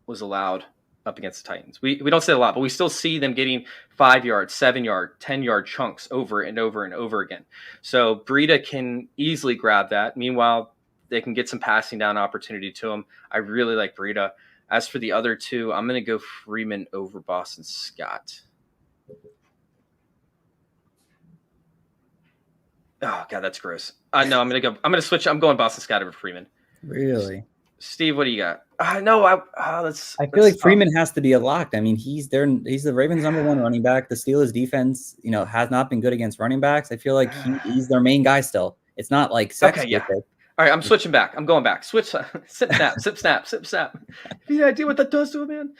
allowed up against the Titans. We don't say a lot, but we still see them getting 5-yard, 7-yard, 10-yard chunks over and over and over again. So Breida can easily grab that. Meanwhile, they can get some passing down opportunity to him. I really like Breida. As for the other 2, I'm going to go Freeman over Boston Scott. Oh God, that's gross. No, I'm gonna switch. I'm going Boston Scott over Freeman. Really, Steve, what do you got? No, I feel like Freeman has to be a lock. I mean, he's the Ravens' number 1 running back. The Steelers' defense, has not been good against running backs. I feel like he's their main guy still. It's not like sex. Okay, yeah. All right, I'm switching back. I'm going back. Switch, sip, snap, sip, snap, sip, snap. Any idea what that does to a man?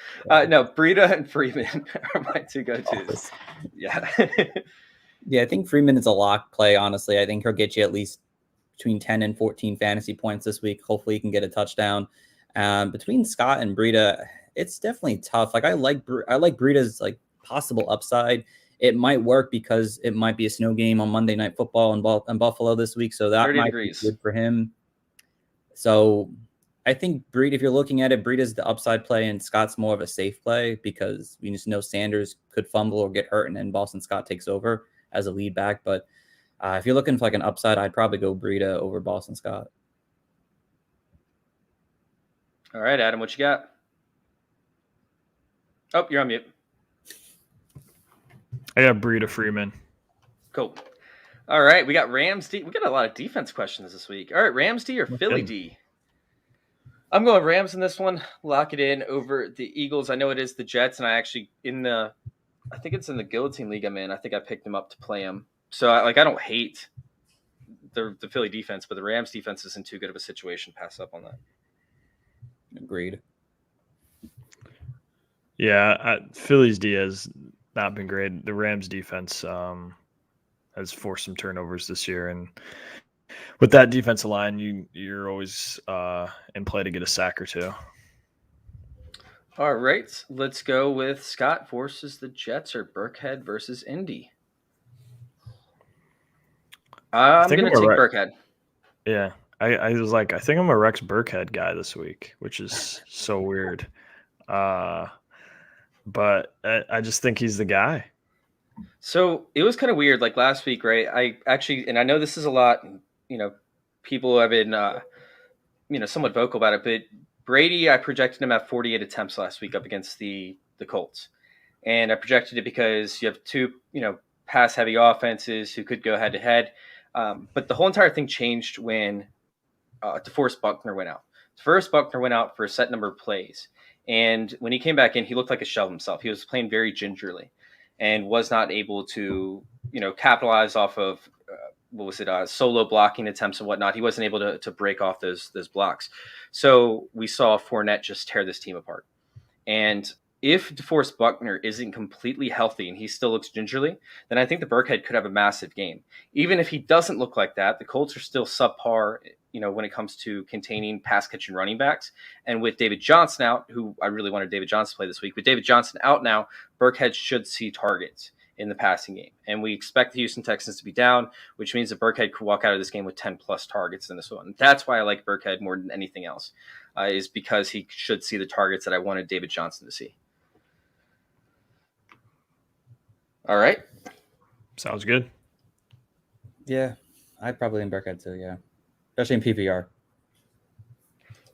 No, Breida and Freeman are my 2 go-tos. Yeah. Yeah, I think Freeman is a lock play, honestly. I think he'll get you at least between 10 and 14 fantasy points this week. Hopefully he can get a touchdown. Between Scott and Breida, it's definitely tough. Like, I like Breida's possible upside. It might work because it might be a snow game on Monday Night Football in Buffalo this week, so that might be good for him. So I think Breida, if you're looking at it, Breida's the upside play and Scott's more of a safe play because we just know Sanders could fumble or get hurt and then Boston Scott takes over as a lead back. But if you're looking for an upside, I'd probably go Breida over Boston Scott. All right, Adam, what you got? Oh, you're on mute. I got Breida Freeman. Cool. All right, we got Rams D. We got a lot of defense questions this week. All right, Rams D or Philly D? I'm going Rams in this one. Lock it in over the Eagles. I know it is the Jets, and I think it's in the Guillotine League I'm in. I think I picked them up to play them. So I don't hate the Philly defense, but the Rams defense isn't too good of a situation. Pass up on that. Agreed. Yeah, Philly's D has not been great. The Rams defense has forced some turnovers this year, and with that defensive line, you're always in play to get a sack or two. All right, let's go with Scott versus the Jets or Burkhead versus Indy. I'm going to take Burkhead. Yeah, I was like, I think I'm a Rex Burkhead guy this week, which is so weird. But I just think he's the guy. So it was kind of weird, like last week, right? And I know this is a lot, people have been, somewhat vocal about it, but Brady, I projected him at 48 attempts last week up against the Colts. And I projected it because you have two, pass heavy offenses who could go head to head. But the whole entire thing changed when DeForest Buckner went out. DeForest Buckner went out for a set number of plays. And when he came back in, he looked like a shell of himself. He was playing very gingerly and was not able to, capitalize off of, solo blocking attempts and whatnot. He wasn't able to break off those blocks. So we saw Fournette just tear this team apart. And if DeForest Buckner isn't completely healthy and he still looks gingerly, then I think the Burkhead could have a massive game. Even if he doesn't look like that, the Colts are still subpar, when it comes to containing pass-catching running backs. And with David Johnson out, who I really wanted David Johnson to play this week, with David Johnson out now, Burkhead should see targets in the passing game. And we expect the Houston Texans to be down, which means that Burkhead could walk out of this game with 10-plus targets in this one. That's why I like Burkhead more than anything else, is because he should see the targets that I wanted David Johnson to see. All right. Sounds good. Yeah, I'd probably in Burkhead too, yeah. Especially in PPR.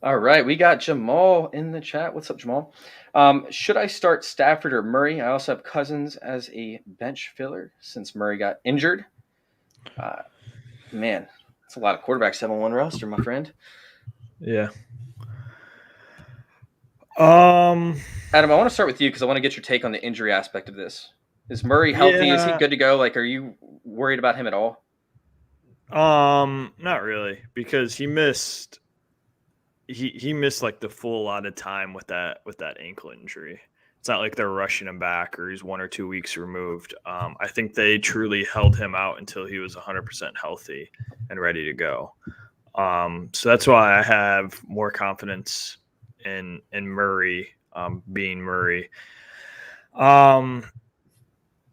All right, we got Jamal in the chat. What's up, Jamal? Should I start Stafford or Murray? I also have Cousins as a bench filler since Murray got injured. Man, that's a lot of quarterbacks to have on one roster, my friend. Yeah. Adam, I want to start with you because I want to get your take on the injury aspect of this. Is Murray healthy? Yeah. Is he good to go? Like, are you worried about him at all? Not really, because he missed like the full lot of time with that ankle injury. It's not like they're rushing him back or he's 1 or 2 weeks removed. I think they truly held him out until he was 100% healthy and ready to go. So that's why I have more confidence in Murray, being Murray.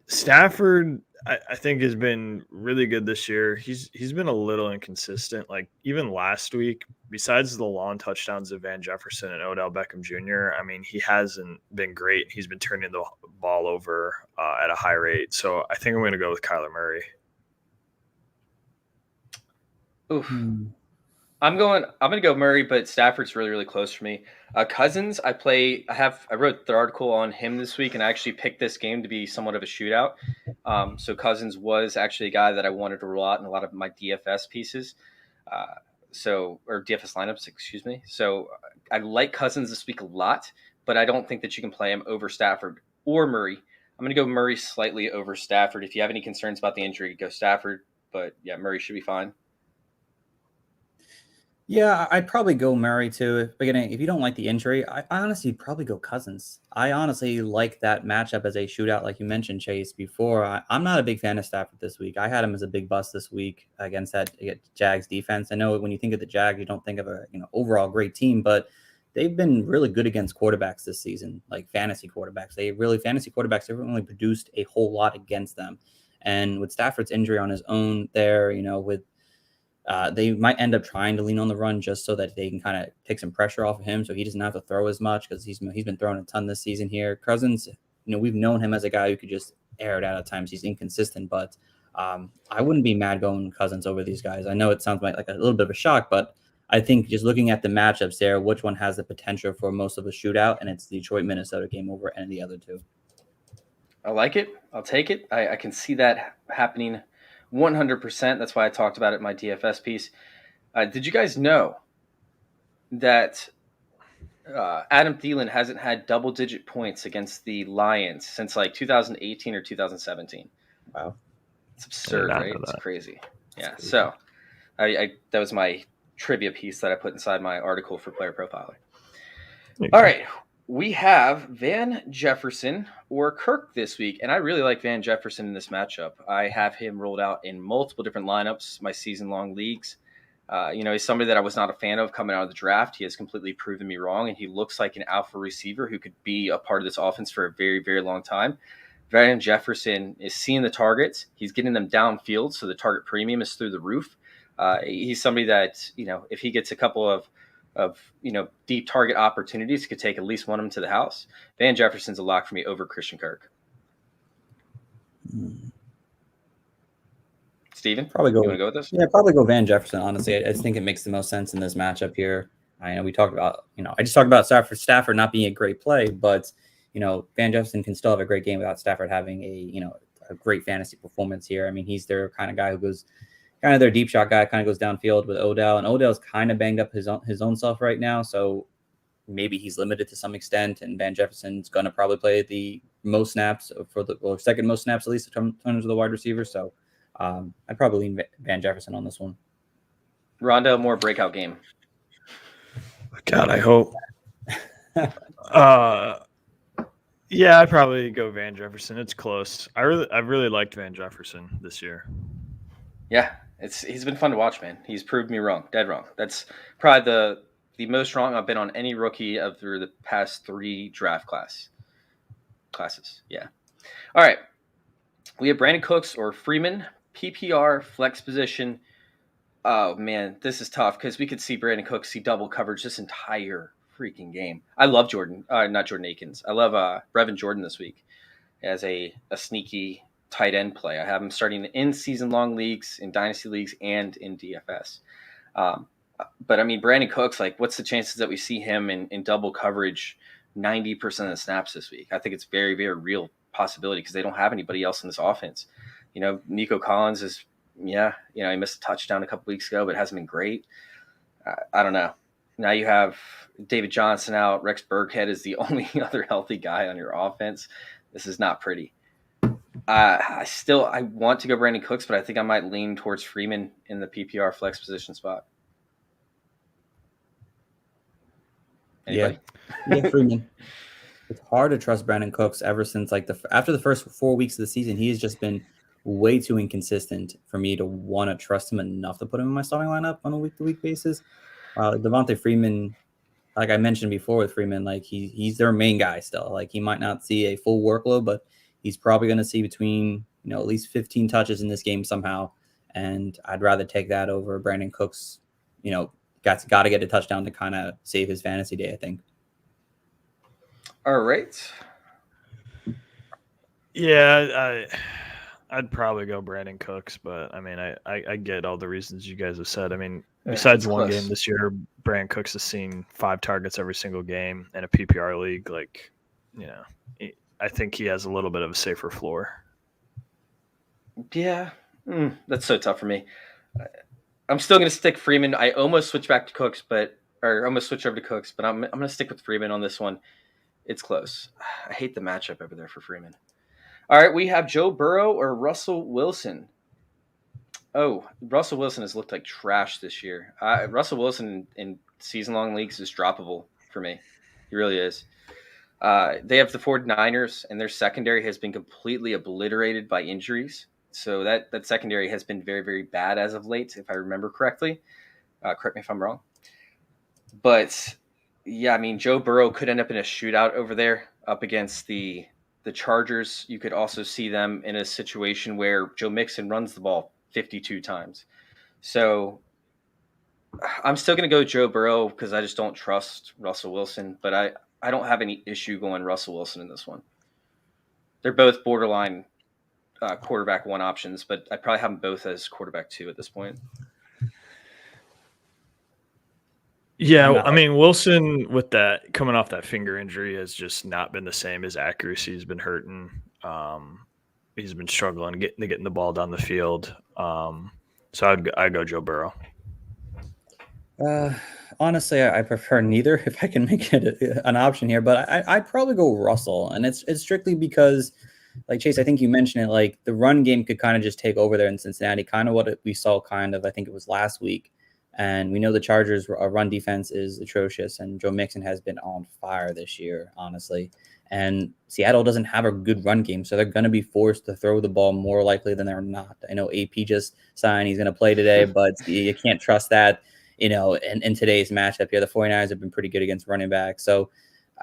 Stafford, I think, has been really good this year. He's been a little inconsistent. Like even last week, besides the long touchdowns of Van Jefferson and Odell Beckham Jr., I mean, he hasn't been great. He's been turning the ball over at a high rate. So I think I'm going to go with Kyler Murray. Oof. I'm going to go Murray, but Stafford's really, really close for me. Cousins, I wrote the article on him this week, and I actually picked this game to be somewhat of a shootout. So Cousins was actually a guy that I wanted to roll out in a lot of my DFS pieces. Or DFS lineups, excuse me. So I like Cousins this week a lot, but I don't think that you can play him over Stafford or Murray. I'm going to go Murray slightly over Stafford. If you have any concerns about the injury, go Stafford. But yeah, Murray should be fine. Yeah, I'd probably go Murray too. If you don't like the injury, I honestly probably go Cousins. I honestly like that matchup as a shootout, like you mentioned, Chase, before. I'm not a big fan of Stafford this week. I had him as a big bust this week against that Jags defense. I know when you think of the Jags, you don't think of a overall great team, but they've been really good against quarterbacks this season, like fantasy quarterbacks. They've really produced a whole lot against them. And with Stafford's injury on his own there, they might end up trying to lean on the run just so that they can kind of take some pressure off of him so he doesn't have to throw as much because he's been throwing a ton this season here. Cousins, we've known him as a guy who could just air it out at times. He's inconsistent, but I wouldn't be mad going Cousins over these guys. I know it sounds like a little bit of a shock, but I think just looking at the matchups there, which one has the potential for most of a shootout, and it's the Detroit-Minnesota game over any other two. I like it. I'll take it. I can see that happening 100%. That's why I talked about it in my DFS piece. Did you guys know that Adam Thielen hasn't had double-digit points against the Lions since like 2018 or 2017? Wow. It's absurd, right? It's crazy. Yeah. So I that was my trivia piece that I put inside my article for Player Profiler. All right. We have Van Jefferson or Kirk this week, and I really like Van Jefferson in this matchup. I have him rolled out in multiple different lineups, my season-long leagues. He's somebody that I was not a fan of coming out of the draft. He has completely proven me wrong, and he looks like an alpha receiver who could be a part of this offense for a very, very long time. Van Jefferson is seeing the targets. He's getting them downfield, so the target premium is through the roof. He's somebody that, if he gets a couple of deep target opportunities, could take at least one of them to the house. Van Jefferson's a lock for me over Christian Kirk. Steven, you want to go with this? Yeah, probably go Van Jefferson. Honestly, I just think it makes the most sense in this matchup here. I know we talked about, I just talked about Stafford not being a great play, but Van Jefferson can still have a great game without Stafford having a great fantasy performance here. I mean, he's their kind of guy who goes, kind of their deep shot guy, kind of goes downfield with Odell, and Odell's kind of banged up his own self right now, so maybe he's limited to some extent, and Van Jefferson's going to probably play the most snaps or second most snaps at least in terms of the wide receiver. So I'd probably lean Van Jefferson on this one. Rondo, more breakout game. God, I hope. Yeah, I'd probably go Van Jefferson. It's close. I really liked Van Jefferson this year. Yeah, he's been fun to watch, man. He's proved me wrong, dead wrong. That's probably the most wrong I've been on any rookie through the past 3 draft classes. Yeah. All right. We have Brandon Cooks or Freeman, PPR, flex position. Oh, man, this is tough because we could see Brandon Cooks see double coverage this entire freaking game. I love not Jordan Akins. I love Brevin Jordan this week as a sneaky tight end play. I have him starting in season-long leagues, in dynasty leagues, and in DFS. But, I mean, Brandon Cooks, what's the chances that we see him in double coverage 90% of the snaps this week? I think it's very, very real possibility because they don't have anybody else in this offense. Nico Collins is, he missed a touchdown a couple weeks ago, but hasn't been great. I don't know. Now you have David Johnson out. Rex Burkhead is the only other healthy guy on your offense. This is not pretty. I want to go Brandon Cooks, but I think I might lean towards Freeman in the PPR flex position spot. Anybody? Yeah, Freeman. It's hard to trust Brandon Cooks ever since after the first 4 weeks of the season. He has just been way too inconsistent for me to want to trust him enough to put him in my starting lineup on a week-to-week basis. Devante Freeman, like I mentioned before with Freeman, he's their main guy still. He might not see a full workload, but he's probably going to see between at least 15 touches in this game somehow. And I'd rather take that over Brandon Cooks. Got to get a touchdown to kind of save his fantasy day, I think. All right. Yeah, I'd probably go Brandon Cooks, but I mean, I get all the reasons you guys have said. I mean, besides one game this year, Brandon Cooks has seen 5 targets every single game in a PPR league. I think he has a little bit of a safer floor. Yeah, that's so tough for me. I'm still going to stick Freeman. I almost switch over to Cooks, but I'm going to stick with Freeman on this one. It's close. I hate the matchup over there for Freeman. All right, we have Joe Burrow or Russell Wilson. Oh, Russell Wilson has looked like trash this year. Russell Wilson in season-long leagues is droppable for me. He really is. They have the 49ers, and their secondary has been completely obliterated by injuries. So that secondary has been very, very bad as of late, if I remember correctly. Correct me if I'm wrong. But, yeah, I mean, Joe Burrow could end up in a shootout over there up against the Chargers. You could also see them in a situation where Joe Mixon runs the ball 52 times. So I'm still going to go Joe Burrow because I just don't trust Russell Wilson. But I don't have any issue going Russell Wilson in this one. They're both borderline quarterback 1 options, but I probably have them both as quarterback 2 at this point. Yeah, I mean, Wilson with that coming off that finger injury has just not been the same. His accuracy has been hurting. he's been struggling getting the ball down the field. So I'd go Joe Burrow. Honestly, I prefer neither if I can make it an option here, but I'd probably go Russell. And it's strictly because, like Chase, I think you mentioned it, like the run game could kind of just take over there in Cincinnati, kind of what we saw kind of, I think it was last week. And we know the Chargers' run defense is atrocious, and Joe Mixon has been on fire this year, honestly. And Seattle doesn't have a good run game, so they're going to be forced to throw the ball more likely than they're not. I know AP just signed, he's going to play today, but you can't trust that. In today's matchup here, the 49ers have been pretty good against running backs. So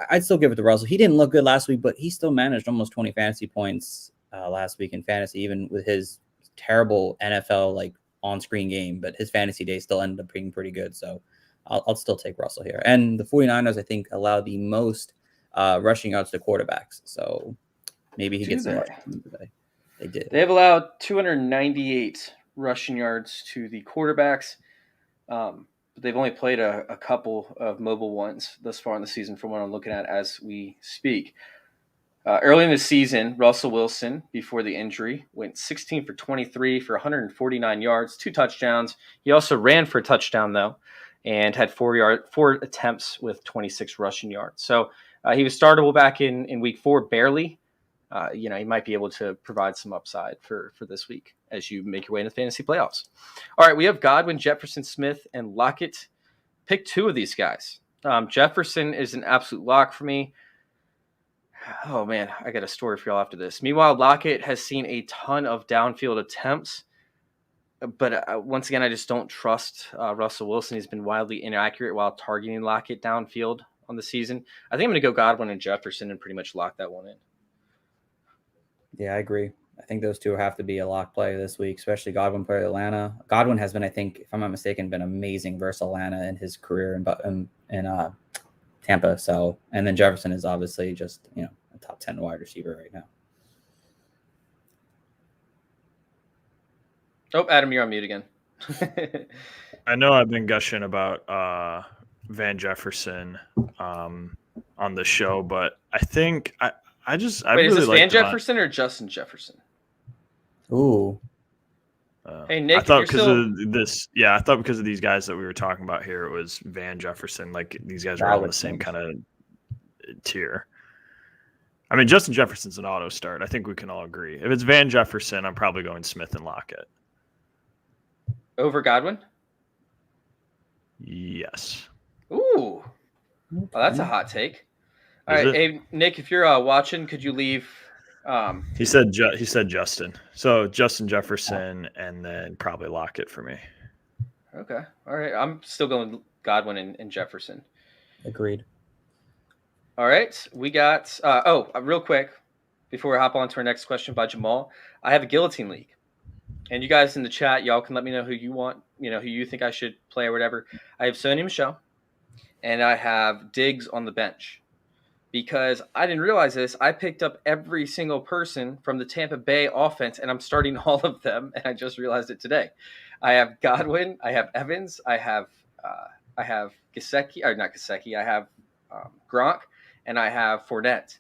I'd still give it to Russell. He didn't look good last week, but he still managed almost 20 fantasy points last week in fantasy, even with his terrible NFL on-screen game. But his fantasy day still ended up being pretty good. So I'll still take Russell here. And the 49ers, I think, allow the most rushing yards to quarterbacks. So maybe he gets some rushing today. They did. They have allowed 298 rushing yards to the quarterbacks. But they've only played a couple of mobile ones thus far in the season from what I'm looking at as we speak. Early in the season, Russell Wilson, before the injury, went 16 for 23 for 149 yards, 2 touchdowns. He also ran for a touchdown, though, and had 4 attempts with 26 rushing yards. So he was startable back in week 4, barely. He might be able to provide some upside for this week as you make your way into the fantasy playoffs. All right, we have Godwin, Jefferson, Smith, and Lockett. Pick 2 of these guys. Jefferson is an absolute lock for me. Oh, man, I got a story for y'all after this. Meanwhile, Lockett has seen a ton of downfield attempts. But once again, I just don't trust Russell Wilson. He's been wildly inaccurate while targeting Lockett downfield on the season. I think I'm going to go Godwin and Jefferson and pretty much lock that one in. Yeah, I agree. I think those two have to be a lock play this week, especially Godwin for Atlanta. Godwin has been, I think, if I'm not mistaken, been amazing versus Atlanta in his career in Tampa. So, and then Jefferson is obviously just, a top 10 wide receiver right now. Oh, Adam, you're on mute again. I know I've been gushing about Van Jefferson on the show, but I think I Wait, really is this like Van Jefferson or Justin Jefferson? Ooh. Hey, Nick, I thought because of these guys that we were talking about here, it was Van Jefferson. Like these guys are all in the same kind of tier. I mean, Justin Jefferson's an auto start. I think we can all agree. If it's Van Jefferson, I'm probably going Smith and Lockett. Over Godwin? Yes. Ooh. Oh, that's a hot take. All Is right, it? hey, Nick, if you're watching, could you leave? He said Justin. So Justin Jefferson and then probably Lockett for me. Okay. All right. I'm still going Godwin and Jefferson. Agreed. All right. We got real quick before we hop on to our next question by Jamal. I have a guillotine league. And you guys in the chat, y'all can let me know who you want, who you think I should play or whatever. I have Sony Michel and I have Diggs on the bench. Because I didn't realize this, I picked up every single person from the Tampa Bay offense, and I'm starting all of them, and I just realized it today. I have Godwin, I have Evans, I have Gesicki, or not Gesicki, I have Gronk, and I have Fournette.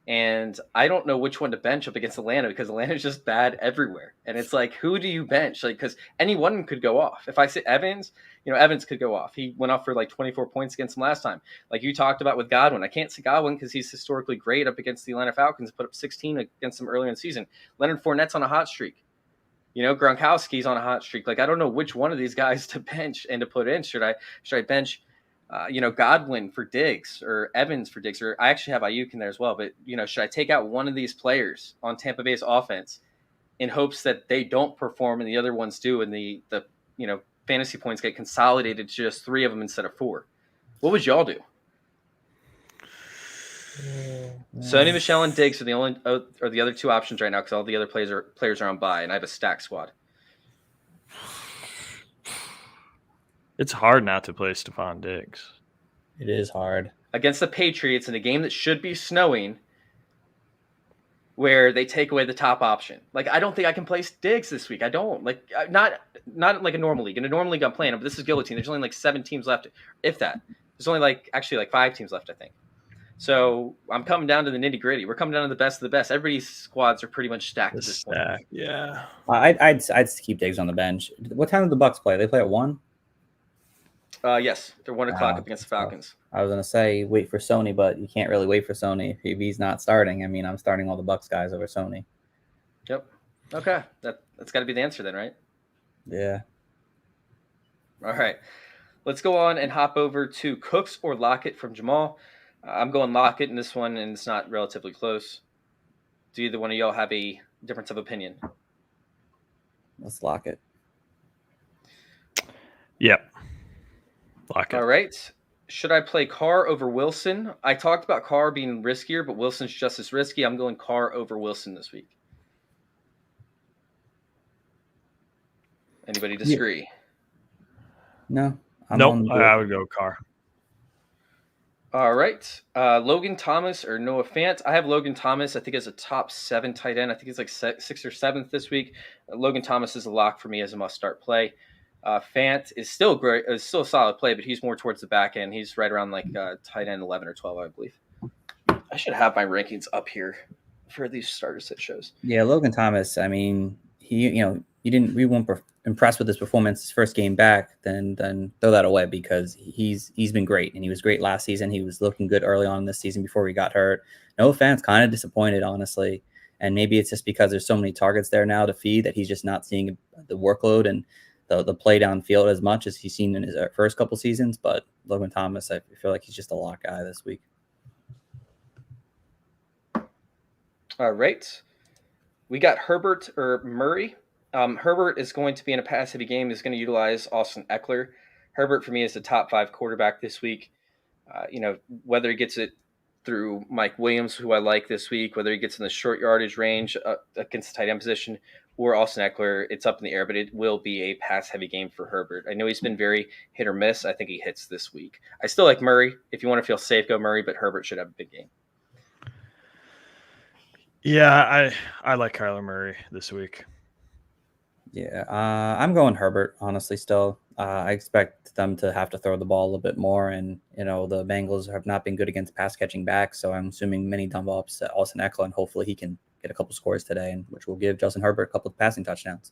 And I don't know which one to bench up against Atlanta because Atlanta's just bad everywhere. And it's like, who do you bench? Because any one could go off. If I say Evans, Evans could go off. He went off for 24 points against them last time. Like you talked about with Godwin. I can't say Godwin because he's historically great up against the Atlanta Falcons, put up 16 against them earlier in the season. Leonard Fournette's on a hot streak. Gronkowski's on a hot streak. I don't know which one of these guys to bench and to put in. Should I bench Godwin for Diggs or Evans for Diggs, or I actually have Ayuk in there as well. But, should I take out one of these players on Tampa Bay's offense in hopes that they don't perform and the other ones do, and the fantasy points get consolidated to just 3 of them instead of 4? What would y'all do? Sony Michel and Diggs are the other 2 options right now because all the other players are on bye, and I have a stack squad. It's hard not to play Stephon Diggs. It is hard. Against So I'm coming down to the nitty gritty. We're coming down to the best of the best. Everybody's squads are pretty much stacked The at this point. stack, yeah. I'd keep Diggs on the bench. What time do the Bucks play? They play at 1? Yes, they're 1:00 up against the Falcons. I was gonna say wait for Sony, but you can't really wait for Sony if he's not starting. I mean, I'm starting all the Bucks guys over Sony. Yep. Okay, that's got to be the answer then, right? Yeah. All right. Let's go on and hop over to Cooks or Lockett from Jamal. I'm going Lockett in this one, and it's not relatively close. Do either one of y'all have a difference of opinion? Let's lock it. Yep. Lock it. All right. Should I play Carr over Wilson? I talked about Carr being riskier, but Wilson's just as risky. I'm going Carr over Wilson this week. Anybody disagree? Yeah. No. Nope. I would go Carr. All right. Logan Thomas or Noah Fant. I have Logan Thomas, I think, as a top 7 tight end. I think he's like 6th or 7th this week. Logan Thomas is a lock for me as a must-start play. Phant is still great. Is still a solid play, but he's more towards the back end. He's right around like tight end 11 or 12, I believe. I should have my rankings up here for these starter sit shows. Yeah, Logan Thomas. I mean, we weren't impressed with his performance his first game back. Then throw that away because he's been great, and he was great last season. He was looking good early on this season before he got hurt. Noah Fant's kind of disappointed, honestly, and maybe it's just because there's so many targets there now to feed that he's just not seeing the workload and the play downfield as much as he's seen in his first couple seasons. But Logan Thomas, I feel like he's just a lock guy this week. All right. We got Herbert or Murray. Herbert is going to be in a pass-heavy game. Is going to utilize Austin Eckler. Herbert, for me, is the top 5 quarterback this week. Whether he gets it through Mike Williams, who I like this week, whether he gets in the short yardage range against the tight end position, or Austin Eckler, it's up in the air, but it will be a pass-heavy game for Herbert. I know he's been very hit or miss. I think he hits this week. I still like Murray. If you want to feel safe, go Murray, but Herbert should have a big game. Yeah, I like Kyler Murray this week. Yeah, I'm going Herbert, honestly, still. I expect them to have to throw the ball a little bit more, and, the Bengals have not been good against pass-catching backs, so I'm assuming many dump-offs to Austin Eckler, and hopefully he can get a couple scores today, and which will give Justin Herbert a couple of passing touchdowns.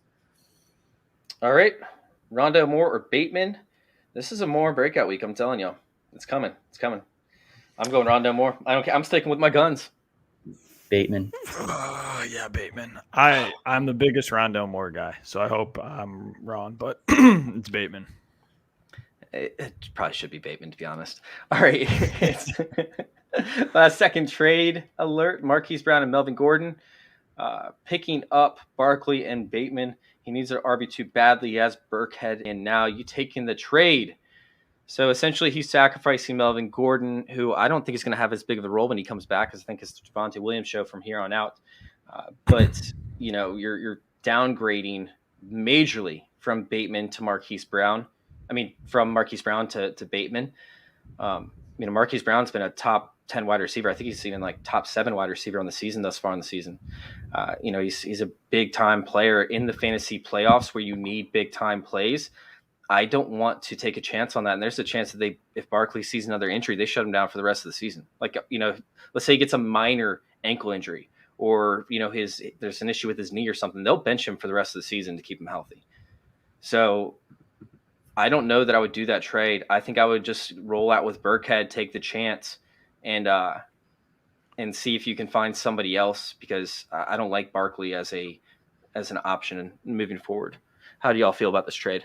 All right, Rondo Moore or Bateman. This is a Moore breakout week, I'm telling you. It's coming. It's coming. I'm going Rondo Moore. I don't care. I'm sticking with my guns. Bateman. Yeah, Bateman. I'm the biggest Rondale Moore guy, so I hope I'm wrong, but it's Bateman. It probably should be Bateman, to be honest. All right. Second trade alert. Marquise Brown and Melvin Gordon picking up Barkley and Bateman. He needs an RB2 badly. He has Burkhead, and now you taking the trade. So essentially, he's sacrificing Melvin Gordon, who I don't think is going to have as big of a role when he comes back, as I think it's Javonte Williams show from here on out. But you're downgrading majorly from Bateman to Marquise Brown. I mean, from Marquise Brown to Bateman. Marquise Brown's been a top 10 wide receiver. I think he's even like top 7 wide receiver on the season thus far in the season. He's a big time player in the fantasy playoffs where you need big time plays. I don't want to take a chance on that. And there's a chance that if Barkley sees another injury, they shut him down for the rest of the season. Like, let's say he gets a minor ankle injury or, there's an issue with his knee or something. They'll bench him for the rest of the season to keep him healthy. So I don't know that I would do that trade. I think I would just roll out with Burkhead, take the chance and see if you can find somebody else, because I don't like Barkley as an option moving forward. How do y'all feel about this trade?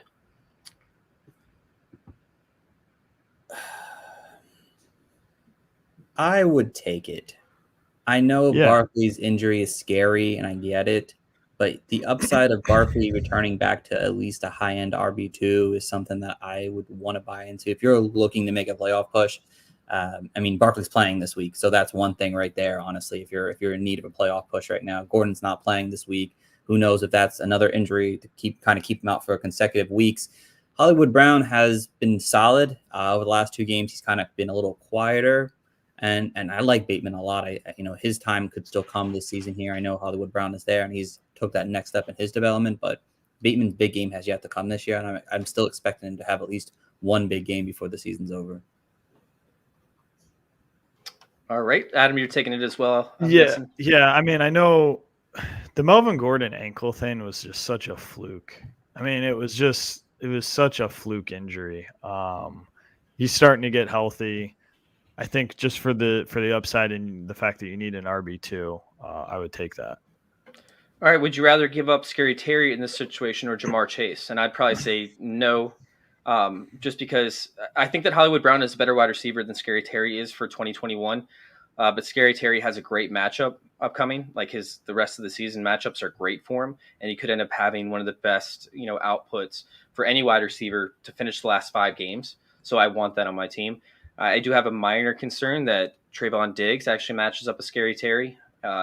I would take it. I know Barkley's injury is scary, and I get it, but the upside of Barkley returning back to at least a high-end RB2 is something that I would want to buy into. If you're looking to make a playoff push, Barkley's playing this week, so that's one thing right there, honestly, if you're in need of a playoff push right now. Gordon's not playing this week. Who knows if that's another injury to keep him out for consecutive weeks. Hollywood Brown has been solid. Over the last 2 games, he's kind of been a little quieter. And I like Bateman a lot. His time could still come this season here. I know Hollywood Brown is there, and he's took that next step in his development. But Bateman's big game has yet to come this year, and I'm still expecting him to have at least one big game before the season's over. All right, Adam, you're taking it as well. I'm Yeah, guessing. yeah. I mean, I know the Melvin Gordon ankle thing was just such a fluke. I mean, it was such a fluke injury. He's starting to get healthy. I think just for the upside and the fact that you need an RB2, I would take that. All right, would you rather give up Scary Terry in this situation or Jamar Chase? And I'd probably say no, just because I think that Hollywood Brown is a better wide receiver than Scary Terry is for 2021. But Scary Terry has a great matchup upcoming. Like the rest of the season matchups are great for him, and he could end up having one of the best outputs for any wide receiver to finish the last 5 games. So I want that on my team. I do have a minor concern that Trayvon Diggs actually matches up with Scary Terry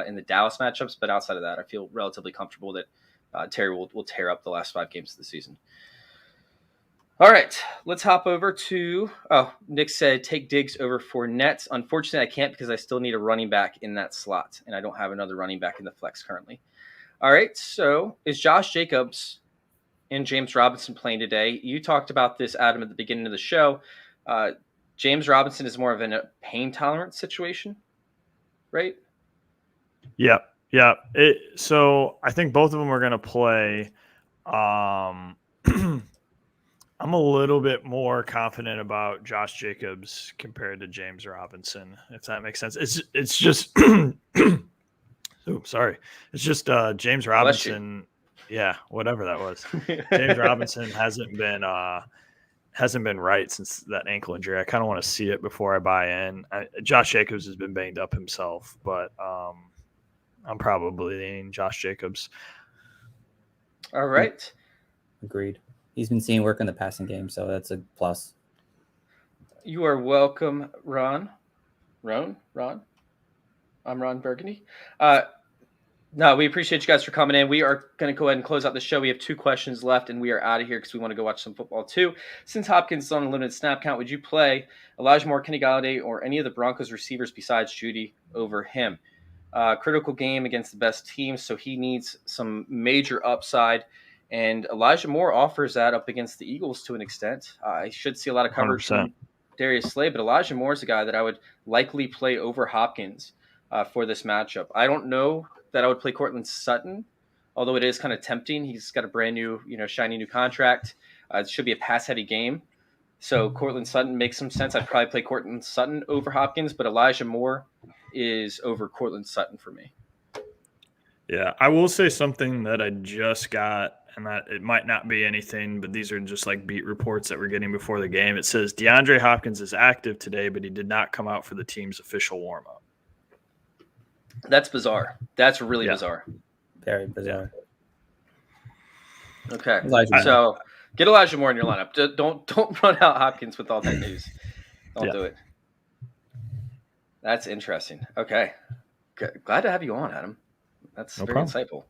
in the Dallas matchups, but outside of that, I feel relatively comfortable that Terry will tear up the last 5 games of the season. All right, let's hop over to Nick said take Diggs over Fournette. Unfortunately, I can't because I still need a running back in that slot, and I don't have another running back in the flex currently. All right, so is Josh Jacobs and James Robinson playing today? You talked about this, Adam, at the beginning of the show. James Robinson is more of a pain tolerant situation, right? Yeah. So I think both of them are going to play. I'm a little bit more confident about Josh Jacobs compared to James Robinson, if that makes sense. It's just sorry. It's just James Robinson. Yeah, whatever that was. James Robinson hasn't been right since that ankle injury. I kind of want to see it before I buy in. Josh Jacobs has been banged up himself, but I'm probably leaning Josh Jacobs. All right. Agreed. He's been seeing work in the passing game, so that's a plus. You are welcome, Ron. I'm Ron Burgundy. No, we appreciate you guys for coming in. We are going to go ahead and close out the show. We have 2 questions left, and we are out of here because we want to go watch some football too. Since Hopkins is on a limited snap count, would you play Elijah Moore, Kenny Galladay, or any of the Broncos receivers besides Judy over him? Critical game against the best team, so he needs some major upside. And Elijah Moore offers that up against the Eagles to an extent. I should see a lot of coverage 100%. from Darius Slay, but Elijah Moore is a guy that I would likely play over Hopkins for this matchup. I don't know that I would play Courtland Sutton, although it is kind of tempting. He's got a brand new, shiny new contract. It should be a pass-heavy game. So Courtland Sutton makes some sense. I'd probably play Courtland Sutton over Hopkins, but Elijah Moore is over Courtland Sutton for me. Yeah, I will say something that I just got, and that it might not be anything, but these are just like beat reports that we're getting before the game. It says DeAndre Hopkins is active today, but he did not come out for the team's official warm-up. That's bizarre. That's really bizarre. Very bizarre. Okay, so get Elijah Moore in your lineup. Don't run out Hopkins with all that news. Don't do it. That's interesting. Okay, good. Glad to have you on, Adam. That's very insightful.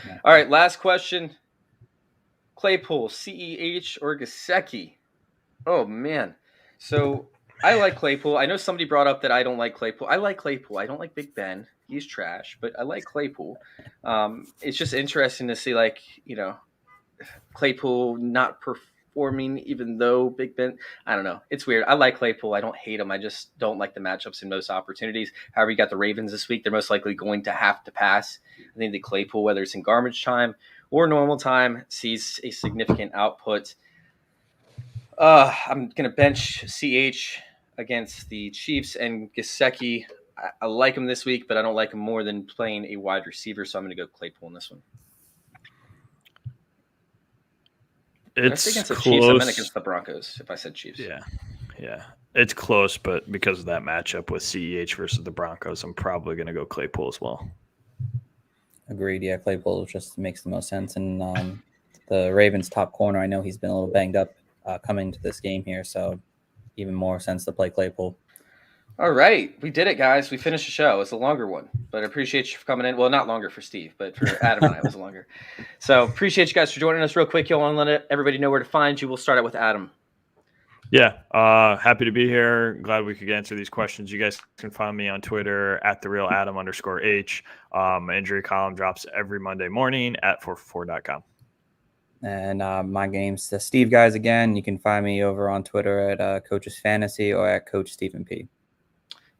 Yeah. All right, last question. Claypool, CEH or Gesicki? Oh, man. So I like Claypool. I know somebody brought up that I don't like Claypool. I like Claypool. I don't like Big Ben. He's trash, but I like Claypool. It's just interesting to see, Claypool not performing, even though Big Ben, I don't know. It's weird. I like Claypool. I don't hate him. I just don't like the matchups in most opportunities. However, you got the Ravens this week. They're most likely going to have to pass. I think the Claypool, whether it's in garbage time or normal time, sees a significant output. I'm going to bench CH against the Chiefs, and Gesicki, I like him this week, but I don't like him more than playing a wide receiver, so I'm going to go Claypool in this one. It's against the close. Chiefs. I meant against the Broncos if I said Chiefs. Yeah. It's close, but because of that matchup with CEH versus the Broncos, I'm probably going to go Claypool as well. Agreed. Yeah, Claypool just makes the most sense. And the Ravens' top corner, I know he's been a little banged up coming to this game here, so even more sense to play Claypool. All right. We did it, guys. We finished the show. It's a longer one, but I appreciate you for coming in. Well, not longer for Steve, but for Adam and I, it was longer. So appreciate you guys for joining us real quick. You'll want to let everybody know where to find you. We'll start out with Adam. Yeah. Happy to be here. Glad we could answer these questions. You guys can find me on Twitter at @therealadam_H. My injury column drops every Monday morning at 4for4.com. And my name's Steve Guys again. You can find me over on Twitter at Coach's Fantasy or at Coach Stephen P.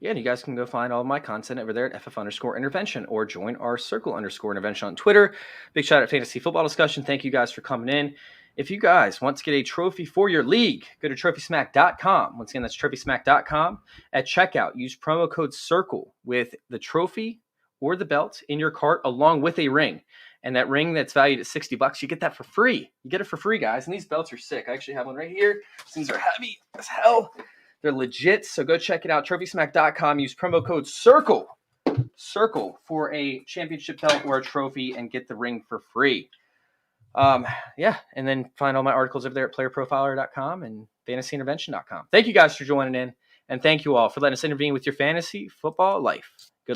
Yeah, and you guys can go find all of my content over there at FF_intervention or join our Circle_intervention on Twitter. Big shout out Fantasy Football Discussion. Thank you guys for coming in. If you guys want to get a trophy for your league, go to trophysmack.com. Once again, that's trophysmack.com. At checkout, use promo code CIRCLE with the trophy or the belt in your cart along with a ring. And that ring that's valued at $60, you get that for free. You get it for free, guys. And these belts are sick. I actually have one right here. These are heavy as hell. They're legit, so go check it out. TrophySmack.com. Use promo code CIRCLE for a championship belt or a trophy and get the ring for free. Yeah, and then find all my articles over there at playerprofiler.com and fantasyintervention.com. Thank you guys for joining in, and thank you all for letting us intervene with your fantasy football life.